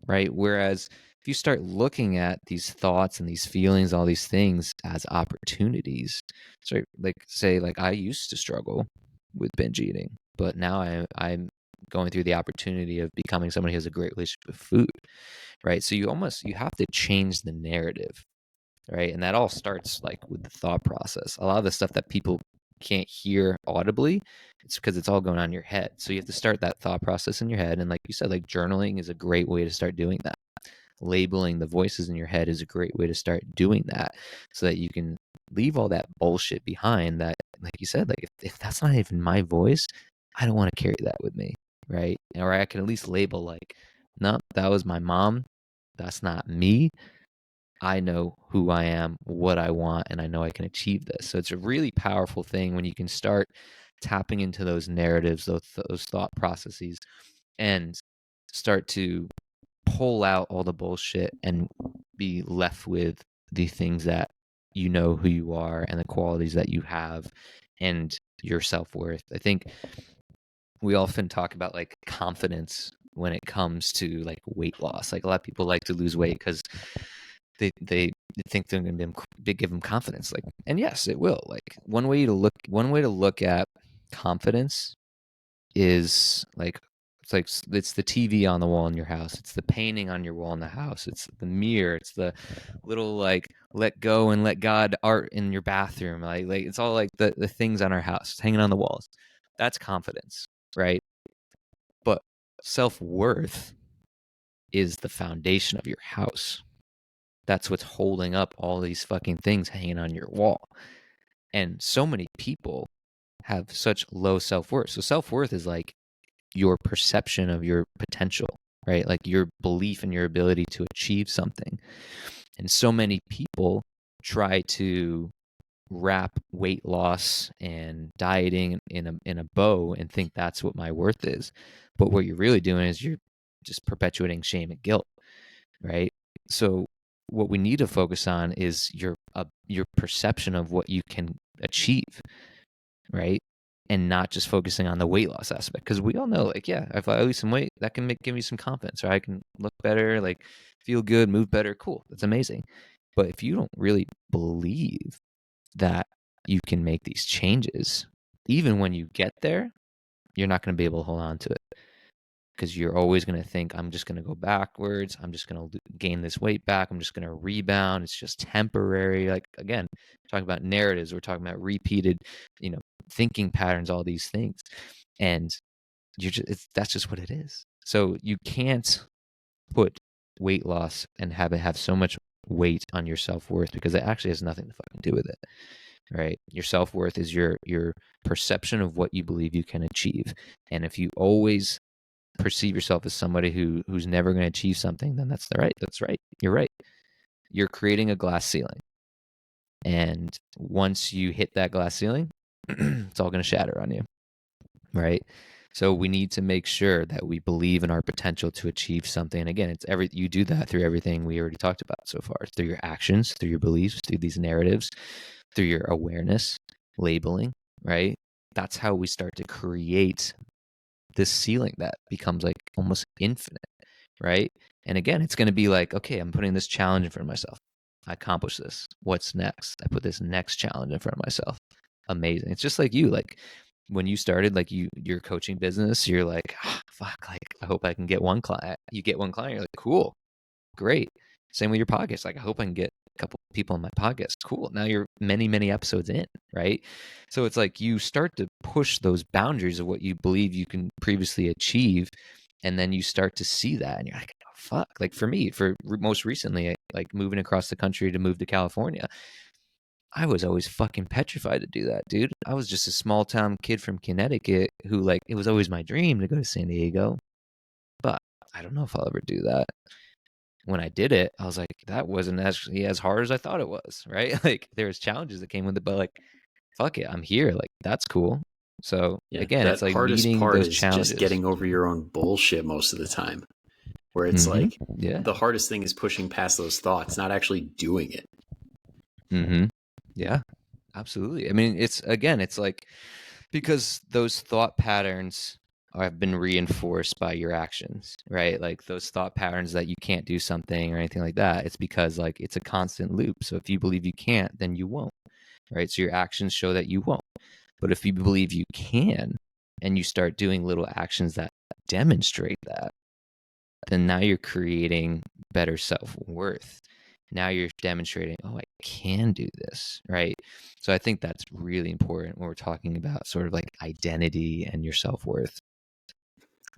right? Whereas if you start looking at these thoughts and these feelings, all these things, as opportunities, so like, say, like, I used to struggle with binge eating, but now I'm going through the opportunity of becoming somebody who has a great relationship with food, right? So you have to change the narrative, right? And that all starts like with the thought process. A lot of the stuff that people can't hear audibly, it's because it's all going on in your head. So you have to start that thought process in your head. And like you said, like, journaling is a great way to start doing that. Labeling the voices in your head is a great way to start doing that, so that you can leave all that bullshit behind. That, like you said, like, if that's not even my voice, I don't want to carry that with me, right? Or I can at least label like, no, that was my mom, that's not me. I know who I am, what I want, and I know I can achieve this. So it's a really powerful thing when you can start tapping into those narratives, those thought processes, and start to pull out all the bullshit and be left with the things that you know who you are and the qualities that you have and your self-worth. I think we often talk about like confidence when it comes to like weight loss. Like a lot of people like to lose weight because they think they're going to give them confidence. Like, and yes, it will. Like one way to look at confidence is like it's the TV on the wall in your house. It's the painting on your wall in the house. It's the mirror. It's the little like let go and let God art in your bathroom. Like it's all like the things on our house hanging on the walls. That's confidence, right? But self-worth is the foundation of your house. That's what's holding up all these fucking things hanging on your wall. And so many people have such low self-worth. So self-worth is like your perception of your potential, right? Like your belief in your ability to achieve something. And so many people try to wrap weight loss and dieting in a bow and think that's what my worth is. But what you're really doing is you're just perpetuating shame and guilt, right? So what we need to focus on is your perception of what you can achieve, right? And not just focusing on the weight loss aspect, because we all know, like, yeah, if I lose some weight, that can give me some confidence, or I can look better, like feel good, move better. Cool, that's amazing. But if you don't really believe that you can make these changes, even when you get there, you're not going to be able to hold on to it, because you're always going to think, I'm just going to go backwards. I'm just going to gain this weight back. I'm just going to rebound. It's just temporary. Like, again, talking about narratives, we're talking about repeated, thinking patterns, all these things. And that's just what it is. So you can't put weight loss and have it have so much weight on your self-worth, because it actually has nothing to fucking do with it. Right? Your self-worth is your perception of what you believe you can achieve. And if you always perceive yourself as somebody who's never going to achieve something, then that's right. You're right. You're creating a glass ceiling. And once you hit that glass ceiling, it's all going to shatter on you. Right? So we need to make sure that we believe in our potential to achieve something. And again, you do that through everything we already talked about so far, through your actions, through your beliefs, through these narratives, through your awareness, labeling, right? That's how we start to create this ceiling that becomes like almost infinite, right? And again, it's going to be like, okay, I'm putting this challenge in front of myself. I accomplished this. What's next? I put this next challenge in front of myself. Amazing. It's just like you, like when you started, like your coaching business, you're like, fuck, like I hope I can get one client. You get one client, you're like, cool, great. Same with your podcast. Like, I hope I can get a couple people on my podcast. Cool. Now you're many, many episodes in, right? So it's like you start to push those boundaries of what you believe you can previously achieve. And then you start to see that and you're like, oh, fuck. Like for me, most recently, like moving across the country to move to California, I was always fucking petrified to do that, dude. I was just a small town kid from Connecticut who, like, it was always my dream to go to San Diego. But I don't know if I'll ever do that. When I did it, I was like, that wasn't actually as hard as I thought it was, right? Like there was challenges that came with it, but like, fuck it, I'm here. Like that's cool. So Yeah, again, it's that like hardest meeting part those is just challenges. getting over your own bullshit most of the time, where it's like Yeah. the hardest thing is pushing past those thoughts, not actually doing it. Yeah, absolutely. I mean, it's like because those thought patterns have been reinforced by your actions, right? Like those thought patterns that you can't do something or anything like that. It's because like it's a constant loop. So if you believe you can't, then you won't, right? So your actions show that you won't. But if you believe you can and you start doing little actions that demonstrate that, then now you're creating better self-worth. Now you're demonstrating, oh, I can do this, right? So I think that's really important when we're talking about sort of like identity and your self-worth.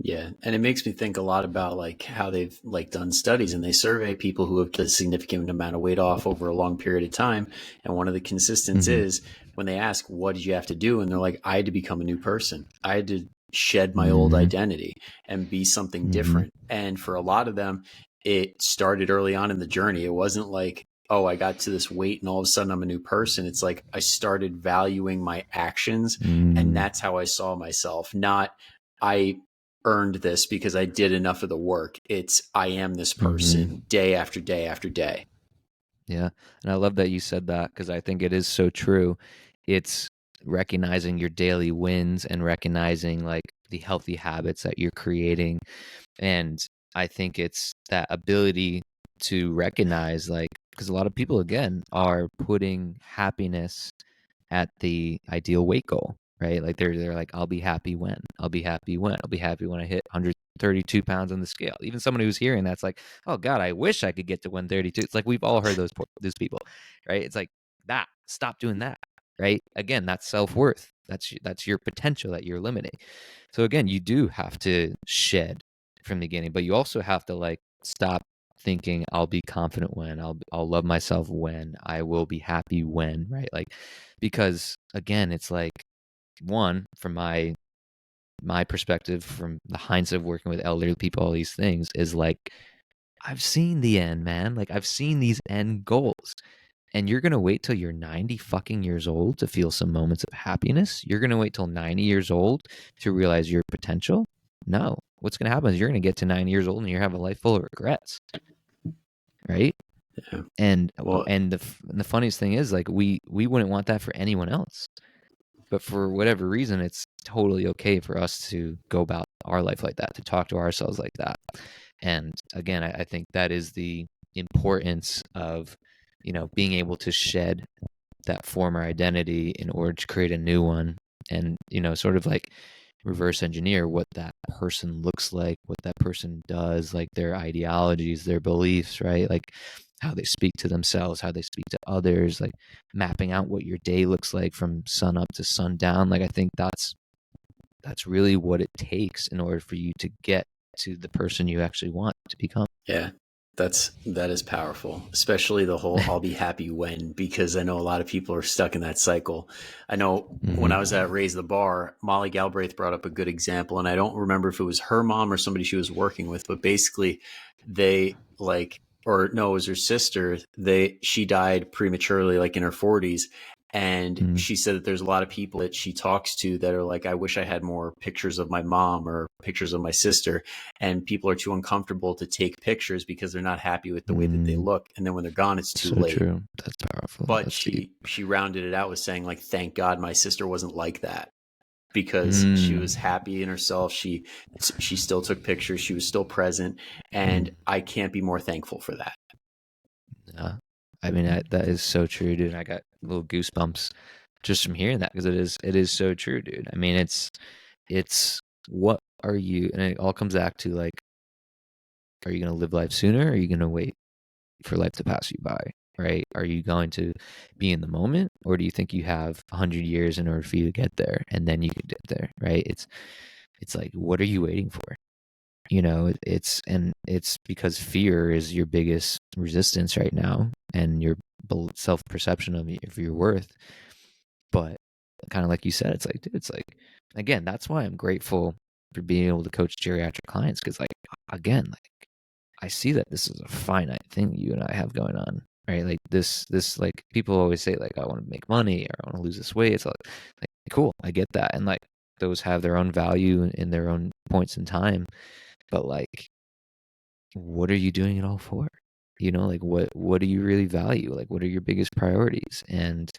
Yeah, and it makes me think a lot about like how they've like done studies and they survey people who have a significant amount of weight off over a long period of time, and one of the consistents is when they ask what did you have to do, and they're like, I had to become a new person. I had to shed my old identity and be something different. And for a lot of them, it started early on in the journey. It wasn't like, oh, I got to this weight and all of a sudden I'm a new person. It's like I started valuing my actions, and that's how I saw myself. Not I earned this because I did enough of the work. It's I am this person day after day after day. Yeah. And I love that you said that because I think it is so true. It's recognizing your daily wins and recognizing like the healthy habits that you're creating And I think it's that ability to recognize, like, because a lot of people, again, are putting happiness at the ideal weight goal, right? Like they're like, I'll be happy when, I'll be happy when, I'll be happy when I hit 132 pounds on the scale. Even someone who's hearing that's like, oh God, I wish I could get to 132. It's like, we've all heard those people, right? It's like, that, stop doing that, right? Again, that's self-worth. That's your potential that you're limiting. So again, you do have to shed from the beginning, but you also have to like stop thinking I'll be confident when, I'll love myself when, I will be happy when, right? Like, because again, it's like, one, from my perspective, from the hindsight of working with elderly people, all these things, is like, I've seen the end, man. Like, I've seen these end goals. And you're gonna wait till you're 90 fucking years old to feel some moments of happiness? You're gonna wait till 90 years old to realize your potential? No. What's gonna happen is you're gonna get to 90 years old and you're gonna have a life full of regrets, right? Yeah. And Well, the funniest thing is, like, we wouldn't want that for anyone else, but for whatever reason, it's totally okay for us to go about our life like that, to talk to ourselves like that. And again, I think that is the importance of, being able to shed that former identity in order to create a new one, and sort of like reverse engineer what that person looks like, what that person does, like their ideologies, their beliefs, right? Like how they speak to themselves, how they speak to others, like mapping out what your day looks like from sun up to sundown. Like, I think that's really what it takes in order for you to get to the person you actually want to become. yeah, that is powerful, especially the whole I'll be happy when, because I know a lot of people are stuck in that cycle. I know when I was at Raise the Bar, Molly Galbraith brought up a good example, and I don't remember if it was her mom or somebody she was working with, but basically they like, or no, it was her sister. She died prematurely, like in her 40s. And Mm-hmm. she said that there's a lot of people that she talks to that are like, I wish I had more pictures of my mom or pictures of my sister. And people are too uncomfortable to take pictures because they're not happy with the way that they Mm-hmm. look. And then when they're gone, it's too So late. true. That's powerful. But That's deep. she rounded it out with saying, like, thank God my sister wasn't like that, because she was Mm. happy in herself. She still took pictures. She was still present. And Mm. I can't be more thankful for that. Yeah. I mean, that is so true, dude. I got little goosebumps just from hearing that, because it is so true, dude. I mean, it's what are you, and it all comes back to, like, are you going to live life sooner, or are you going to wait for life to pass you by, right? Are you going to be in the moment, or do you think you have 100 years in order for you to get there, and then you can get there, right? It's like, what are you waiting for? It's because fear is your biggest resistance right now, and your self-perception of your worth. But kind of like you said, it's like, dude, it's like, again, that's why I'm grateful for being able to coach geriatric clients, because, like, again, like, I see that this is a finite thing you and I have going on, right? Like, this like, people always say, like, I want to make money, or I want to lose this weight. It's like, cool, I get that, and like, those have their own value in their own points in time. But like, what are you doing it all for? Like, what do you really value? Like, what are your biggest priorities? And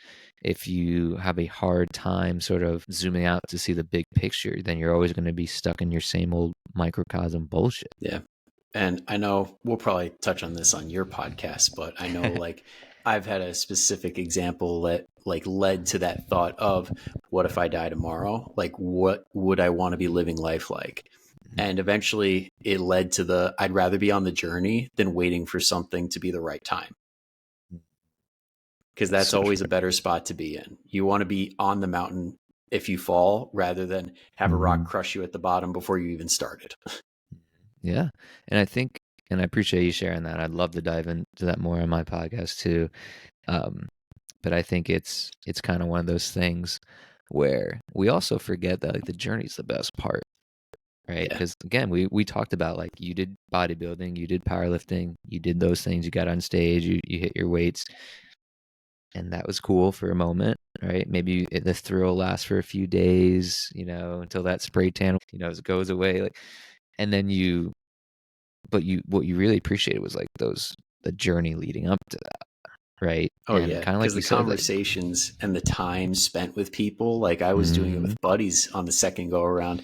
if you have a hard time sort of zooming out to see the big picture, then you're always going to be stuck in your same old microcosm bullshit. Yeah. And I know we'll probably touch on this on your podcast, but I know, like, I've had a specific example that like led to that thought of, what if I die tomorrow? Like, what would I want to be living life like? And eventually it led to I'd rather be on the journey than waiting for something to be the right time, because that's So always a true. better spot to be in. You want to be on the mountain if you fall, rather than have a rock Hmm. crush you at the bottom before you even started. Yeah. And I think, and I appreciate you sharing that. I'd love to dive into that more on my podcast too. Um, but I think it's kind of one of those things where we also forget that, like, the journey's the best part, right? Yeah. Because again, we talked about, like, you did bodybuilding, you did powerlifting, you did those things, you got on stage, you hit your weights, and that was cool for a moment, right? Maybe the thrill lasts for a few days, until that spray tan, goes away, like, and then but what you really appreciated was, like, the journey leading up to that, right? Oh And yeah, kind of because like the you said, like, conversations and the time spent with people, like I was doing it mm-hmm, with buddies on the second go around,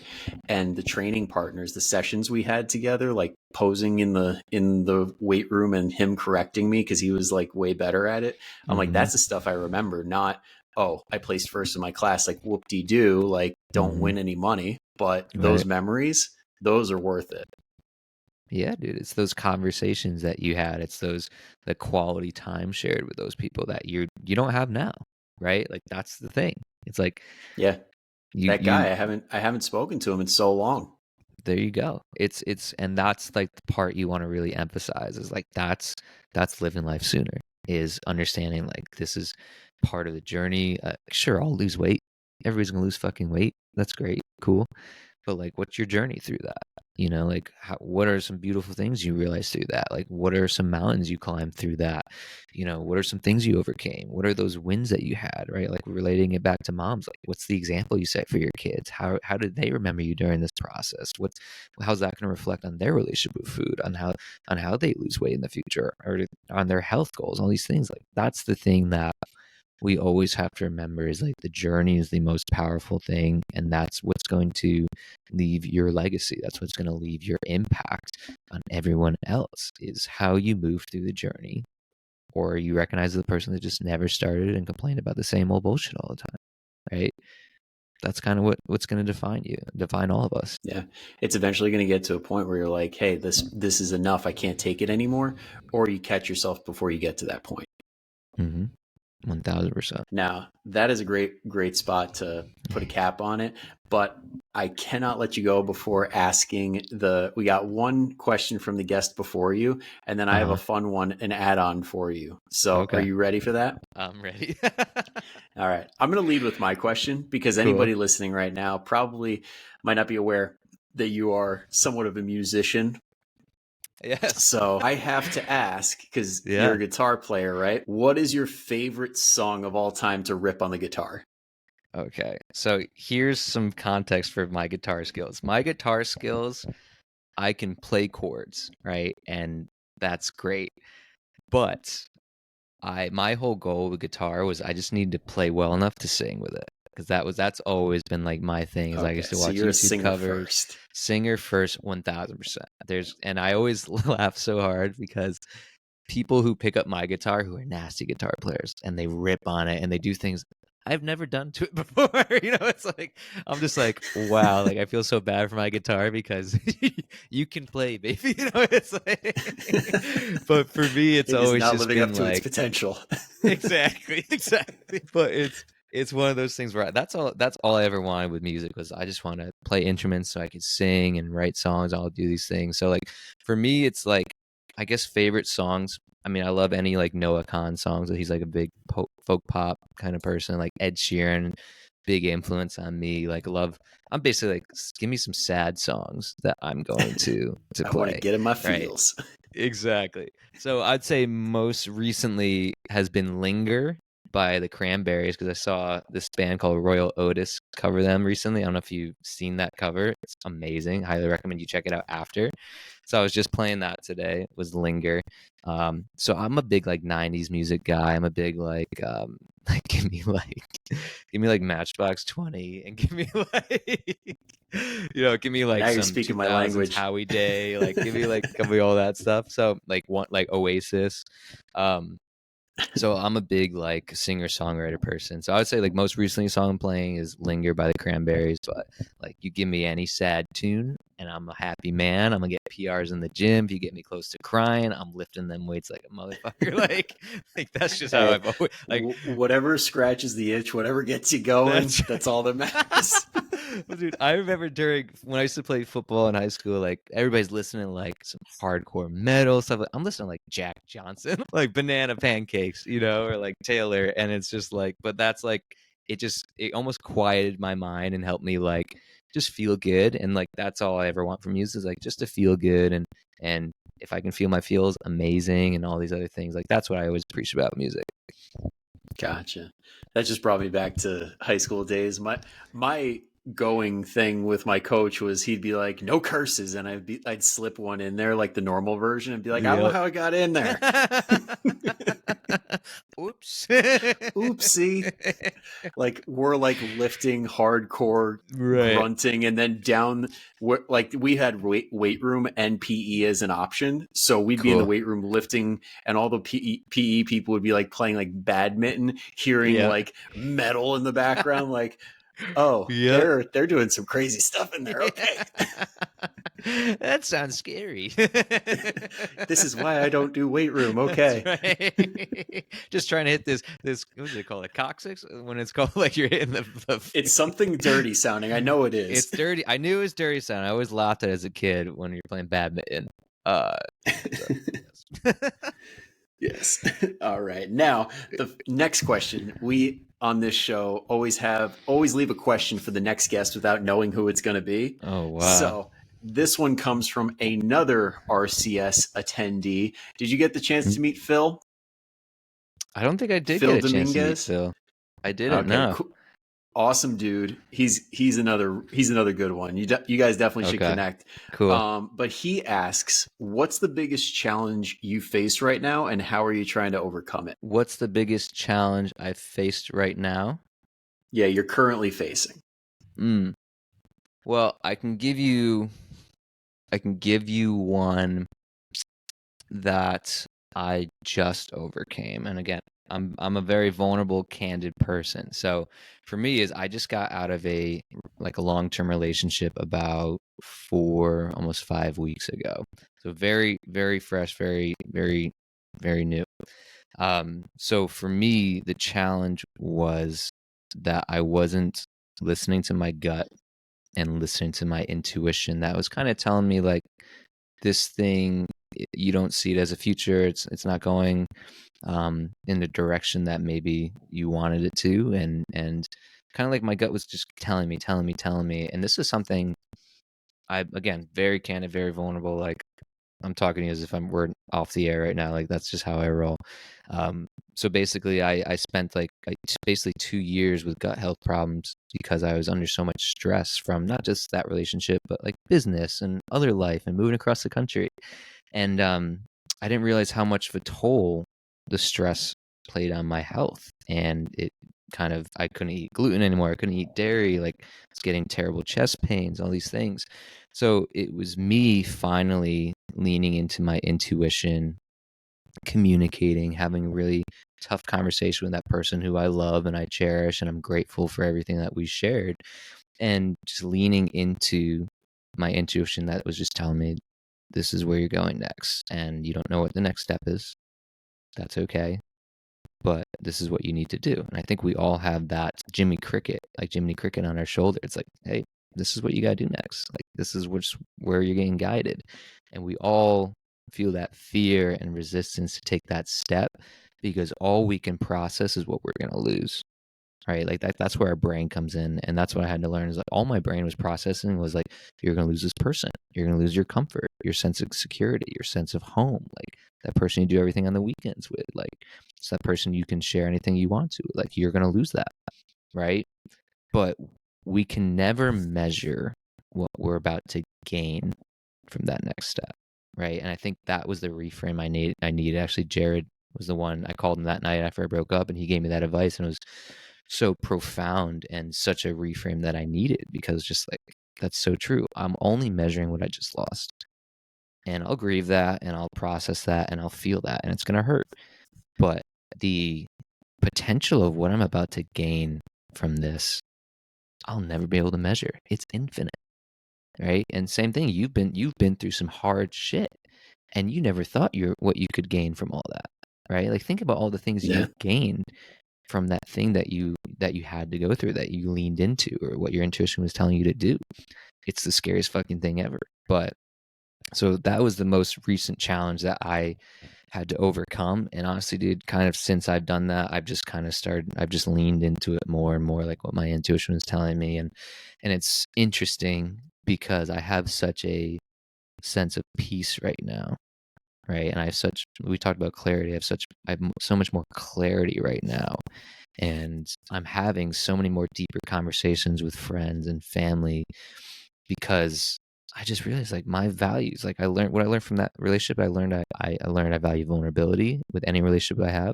and the training partners, the sessions we had together, like posing in the weight room and him correcting me because he was like way better at it. I'm like, mm-hmm, that's the stuff I remember, not oh, I placed first in my class, like whoop de doo, like don't mm-hmm, win any money, but those right. memories, those are worth it. Yeah, dude, it's those conversations that you had. It's those the quality time shared with those people that you don't have now, right? Like that's the thing. It's like Yeah, that you guy, I haven't spoken to him in so long. there you go. It's and that's like the part you want to really emphasize is like that's living life sooner, is understanding like this is part of the journey. Sure, I'll lose weight. Everybody's gonna lose fucking weight. That's great, cool. But like, what's your journey through that? You know, like what are some beautiful things you realize through that? Like, what are some mountains you climbed through that? You know, what are some things you overcame? What are those wins that you had, right? Like relating it back to moms, like what's the example you set for your kids? How did they remember you during this process? How's that going to reflect on their relationship with food, on how they lose weight in the future, or on their health goals, all these things? Like that's the thing that we always have to remember is like the journey is the most powerful thing, and that's what's going to leave your legacy. That's what's going to leave your impact on everyone else, is how you move through the journey, or you recognize the person that just never started and complained about the same old bullshit all the time, right? That's kind of what's going to define you, define all of us. Yeah. It's eventually going to get to a point where you're like, hey, this is enough. I can't take it anymore. Or you catch yourself before you get to that point. Mm-hmm. 1000%. Now, that is a great spot to put a cap on it. But I cannot let you go before asking we got one question from the guest before you, and then I have a Uh-huh. fun one, an add-on for you. So are Okay, you ready for that? I'm ready. All right. I'm going to lead with my question because Cool. anybody listening right now probably might not be aware that you are somewhat of a musician. Yes. So I have to ask, because you're Yeah. a guitar player, right? What is your favorite song of all time to rip on the guitar? Okay, so here's some context for my guitar skills. My guitar skills, I can play chords, right? And that's great. But my whole goal with guitar was I just needed to play well enough to sing with it. Because that's always been like my thing, is I Okay, used to so watch you're a YouTube singer covers, first. singer first 1000%. And I always laugh so hard because people who pick up my guitar who are nasty guitar players and they rip on it and they do things I've never done to it before. It's like I'm just like, wow, like I feel so bad for my guitar because you can play, baby. It's like but for me it's It is always not just living up been to its like potential. exactly, exactly. But it's one of those things where that's all I ever wanted with music was I just want to play instruments so I could sing and write songs. I'll do these things. So like for me, it's like I guess favorite songs. I mean, I love any like Noah Khan songs. He's like a big folk pop kind of person. Like Ed Sheeran, big influence on me. Like love. I'm basically like, give me some sad songs that I'm going to I want to play. get in my Right. feels. Exactly. So I'd say most recently has been Linger by the Cranberries, because I saw this band called Royal Otis cover them recently. I don't know if you've seen that cover. It's amazing. Highly recommend you check it out after. So I was just playing that today, was Linger. So I'm a big like 90s music guy. I'm a big like like give me like Matchbox 20 and give me like give me like Now you're some speaking my 2000s language. Howie Day, like give me all that stuff. So like one like Oasis. Um so I'm a big like singer-songwriter person. So I would say like most recently song I'm playing is Linger by the Cranberries, but like you give me any sad tune and I'm a happy man. I'm gonna get PRs in the gym. If you get me close to crying, I'm lifting them weights like a motherfucker. Like that's just how Hey, I've always like whatever scratches the itch, whatever gets you going, that's that's all that matters. well, dude, I remember during when I used to play football in high school, like everybody's listening to like some hardcore metal stuff. I'm listening to like Jack Johnson, like Banana Pancakes, or like Taylor, and it's just like, but that's like it almost quieted my mind and helped me like just feel good, and like that's all I ever want from music is like just to feel good, and if I can feel my feels amazing and all these other things, like that's what I always appreciate about music. Gotcha. That just brought me back to high school days. My going thing with my coach was he'd be like, no curses. And I'd slip one in there, like the normal version, and be like, I don't know Yep. how it got in there. Oops. Oopsie. Like we're like lifting hardcore Right. grunting, and then down like we had weight room and PE as an option, so we'd be in the Cool. weight room lifting, and all the PE people would be like playing like badminton, hearing Yeah. like metal in the background, like, oh, Yep. they're doing some crazy stuff in there. Okay. That sounds scary. This is why I don't do weight room. That's Okay. right. Just trying to hit this what is it called? A coccyx? When it's called like you're hitting the It's something dirty sounding. I know it is. It's dirty. I knew it was dirty sound. I always laughed at it as a kid when you're playing badminton. So, yes. Yes. All right. Now, the next question. We on this show always leave a question for the next guest without knowing who it's going to be. Oh wow. So, this one comes from another RCS attendee. Did you get the chance to meet Phil? I don't think I did Phil get a chance to meet Dominguez? Phil. I didn't Okay, know. cool. Awesome dude. He's another good one. You guys definitely should connect. Cool. But he asks, what's the biggest challenge you face right now, and how are you trying to overcome it? What's the biggest challenge I've faced right now? Yeah, you're currently facing. Well, I can give you one that I just overcame. And again, I'm a very vulnerable, candid person. So for me is I just got out of a long-term relationship about 4, almost 5 weeks ago. So very, very fresh, very, very, very new. So for me, the challenge was that I wasn't listening to my gut and listening to my intuition. That was kind of telling me like, this thing, you don't see it as a future. It's not going in the direction that maybe you wanted it to, and kind of like my gut was just telling me. And this is something again, very candid, very vulnerable. Like I'm talking to you as if we're off the air right now. Like that's just how I roll. So basically, I spent basically 2 years with gut health problems because I was under so much stress from not just that relationship, but like business and other life and moving across the country. And I didn't realize how much of a toll the stress played on my health. And it kind of, I couldn't eat gluten anymore. I couldn't eat dairy. Like I was getting terrible chest pains, all these things. So it was me finally leaning into my intuition, communicating, having a really tough conversation with that person who I love and I cherish, and I'm grateful for everything that we shared, and just leaning into my intuition that was just telling me, this is where you're going next, and you don't know what the next step is. That's okay, but this is what you need to do. And I think we all have that Jimmy Cricket on our shoulder. It's like, hey, this is what you got to do next. Like this is where you're getting guided. And we all feel that fear and resistance to take that step because all we can process is what we're going to lose. Right? Like that's where our brain comes in. And that's what I had to learn is like all my brain was processing was like, you're going to lose this person. You're going to lose your comfort, your sense of security, your sense of home. Like that person you do everything on the weekends with, like it's that person you can share anything you want to. Like you're going to lose that. Right? But we can never measure what we're about to gain from that next step. Right? And I think that was the reframe I needed. Actually, Jared was the one I called him that night after I broke up, and he gave me that advice, and it was so profound and such a reframe that I needed, because just like, that's so true. I'm only measuring what I just lost, and I'll grieve that and I'll process that and I'll feel that, and it's going to hurt. But the potential of what I'm about to gain from this, I'll never be able to measure. It's infinite. Right? And same thing, you've been through some hard shit, and you never thought what you could gain from all that. Right? Like think about all the things you've gained from that thing that you had to go through, that you leaned into, or what your intuition was telling you to do. It's the scariest fucking thing ever. But so that was the most recent challenge that I had to overcome. And honestly, dude, kind of since I've done that, I've just leaned into it more and more, like what my intuition was telling me. And it's interesting because I have such a sense of peace right now. Right. And we talked about clarity. I have so much more clarity right now. And I'm having so many more deeper conversations with friends and family because I just realized like my values, like I learned from that relationship. I learned I value vulnerability with any relationship I have.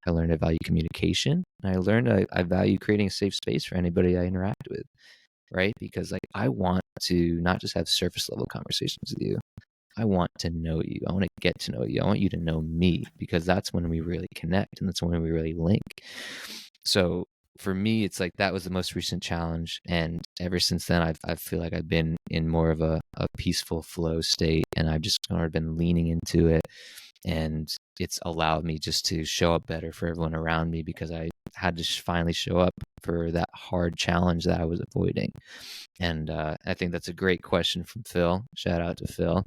I learned I value communication. And I learned I value creating a safe space for anybody I interact with, right? Because like I want to not just have surface level conversations with you. I want to know you. I want to get to know you. I want you to know me, because that's when we really connect and that's when we really link. So for me, it's like that was the most recent challenge. And ever since then, I feel like I've been in more of a peaceful flow state, and I've just kind of been leaning into it. And it's allowed me just to show up better for everyone around me, because I had to finally show up for that hard challenge that I was avoiding. And I think that's a great question from Phil. Shout out to Phil.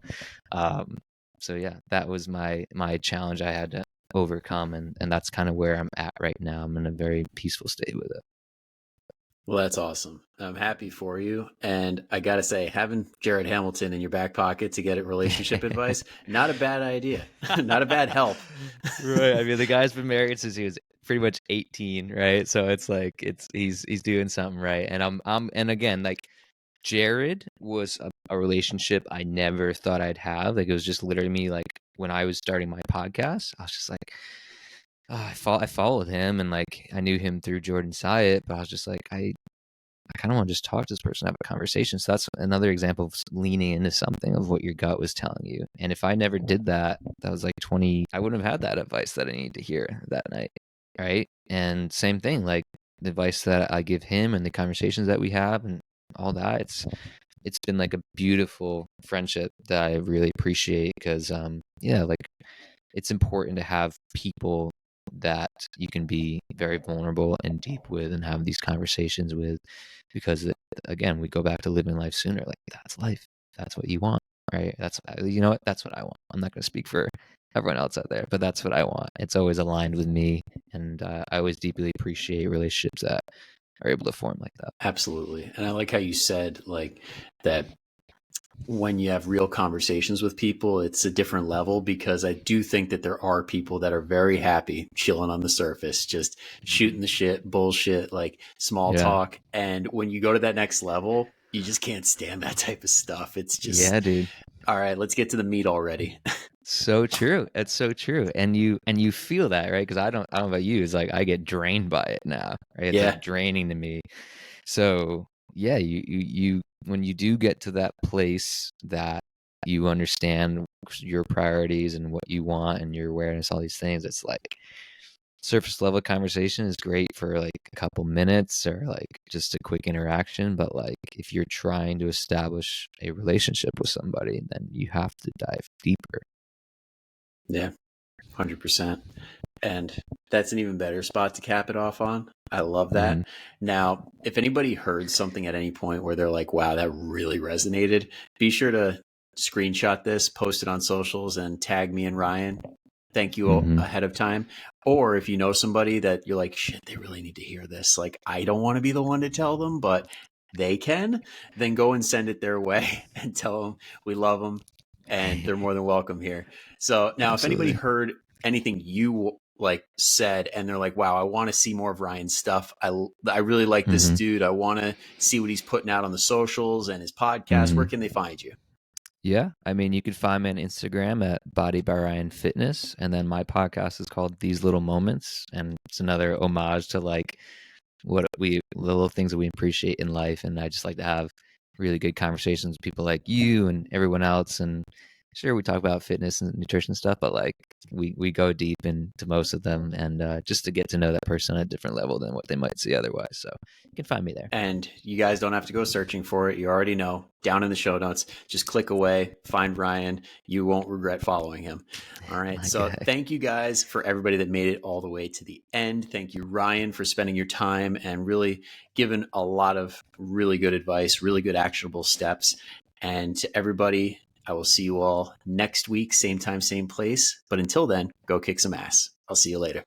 So yeah, that was my challenge I had to overcome, and that's kind of where I'm at right now. I'm in a very peaceful state with it. Well, that's awesome. I'm happy for you. And I got to say, having Jared Hamilton in your back pocket to get relationship advice, not a bad idea. Not a bad help. Right. I mean, the guy's been married since he was pretty much 18, right? So it's like he's doing something right. And and again, like Jared was a relationship I never thought I'd have. Like it was just literally me, like when I was starting my podcast, I was just like, I followed him, and like I knew him through Jordan Syatt, but I was just like, I kind of want to just talk to this person, have a conversation. So that's another example of leaning into something of what your gut was telling you. And if I never did that, that was like 20, I wouldn't have had that advice that I needed to hear that night. Right. And same thing, like the advice that I give him and the conversations that we have and all that, it's been like a beautiful friendship that I really appreciate, because yeah, like it's important to have people that you can be very vulnerable and deep with and have these conversations with, because again, we go back to living life sooner. Like that's life. That's what you want, right? That's, you know what? That's what I want. I'm not going to speak for everyone else out there, but that's what I want. It's always aligned with me. And I always deeply appreciate relationships that are able to form like that. Absolutely. And I like how you said like that when you have real conversations with people, it's a different level, because I do think that there are people that are very happy chilling on the surface, just shooting the shit, bullshit, like small Yeah. talk. And when you go to that next level, you just can't stand that type of stuff. It's just, Yeah, dude. all right, let's get to the meat already. So true. It's so true. And you feel that, right? Because I don't know about you. It's like I get drained by it now, right? It's Yeah. like draining to me. So yeah, you when you do get to that place that you understand your priorities and what you want and your awareness, all these things, it's like surface level conversation is great for like a couple minutes or like just a quick interaction. But like if you're trying to establish a relationship with somebody, then you have to dive deeper. Yeah. 100%. And that's an even better spot to cap it off on. I love Mm-hmm. that. Now, if anybody heard something at any point where they're like, wow, that really resonated, be sure to screenshot this, post it on socials, and tag me and Ryan. Thank you Mm-hmm. ahead of time. Or if you know somebody that you're like, shit, they really need to hear this. Like, I don't want to be the one to tell them, but they can, then go and send it their way and tell them we love them and they're more than welcome here. So now, if anybody Absolutely. heard anything you like said and they're like, wow, I want to see more of Ryan's stuff, I really like this Mm-hmm. dude, I want to see what he's putting out on the socials and his podcast, where Mm-hmm. can they find you? Yeah, I mean, you could find me on Instagram at Body by Ryan Fitness, and then my podcast is called These Little Moments, and it's another homage to like what we little things that we appreciate in life. And I just like to have really good conversations with people like you and everyone else. And sure, we talk about fitness and nutrition stuff, but like we go deep into most of them, and just to get to know that person at a different level than what they might see otherwise. So you can find me there. And you guys don't have to go searching for it. You already know. Down in the show notes, just click away, find Ryan. You won't regret following him. All right. My So guy. thank you guys for everybody that made it all the way to the end. Thank you, Ryan, for spending your time and really giving a lot of really good advice, really good actionable steps. And to everybody, I will see you all next week, same time, same place. But until then, go kick some ass. I'll see you later.